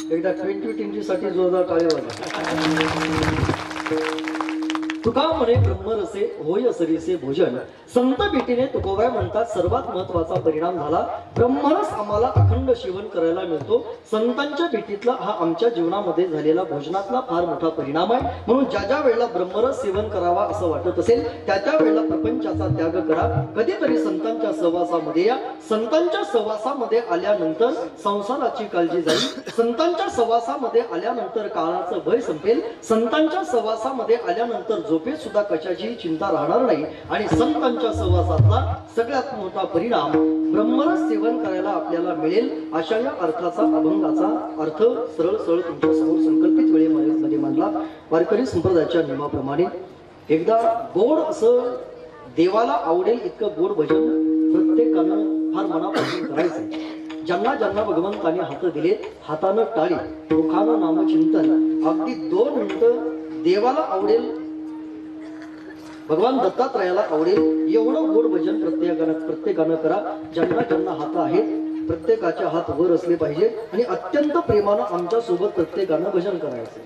S1: एकदा 2020 साठी जोरदार टाळी वाजवा. तुका म्हणे ब्रह्मरसे होय सरीसे भोजन. संत भेटीने तुकोबाई म्हणतात सर्वात महत्वाचा परिणाम झाला. ब्रह्मरस आम्हाला अखंड सेवन करायला मिळतो. संतांच्या भेटीतला हा आमच्या जीवनामध्ये झालेला भोजनातला फार मोठा परिणाम आहे. म्हणून ज्या ज्या वेळेला ब्रह्मरस सेवन करावा असं वाटत असेल त्या त्या वेळेला प्रपंचाचा त्याग करा. कधीतरी संतांच्या सहवासामध्ये या. संतांच्या सहवासामध्ये आल्यानंतर संसाराची काळजी जाईल. संतांच्या सहवासामध्ये आल्यानंतर काळाचं भय संपेल. संतांच्या सहवासामध्ये आल्यानंतर झोपेत सुद्धा कशाची चिंता राहणार नाही. आणि संतांच्या सहवासातला सगळ्यात मोठा परिणाम ब्रह्मरस सेवन करायला आपल्याला मिळेल. अशा या अर्थाचा अभंगाचा अर्थ सरळ सरळ तुमच्या समोर संकल्पित वेळेमध्ये मांडला. वारकरी संप्रदायाच्या नियमाप्रमाणे एकदा गोड असं देवाला आवडेल इतकं गोड भजन प्रत्येकानं फार मनापासून करायचं. ज्यांना ज्यांना भगवंताने हात दिले हातानं टाळी मुखानं नामचिंतन अगदी 2 मिनिटं देवाला आवडेल भगवान दत्तात्रयाला आवडेल एवढं गोड भजन प्रत्येकानं करा. ज्यांना ज्यांना हात आहेत प्रत्येकाचे हात वर असले पाहिजे आणि अत्यंत प्रेमानं आमच्या सोबत प्रत्येकानं भजन करायचं.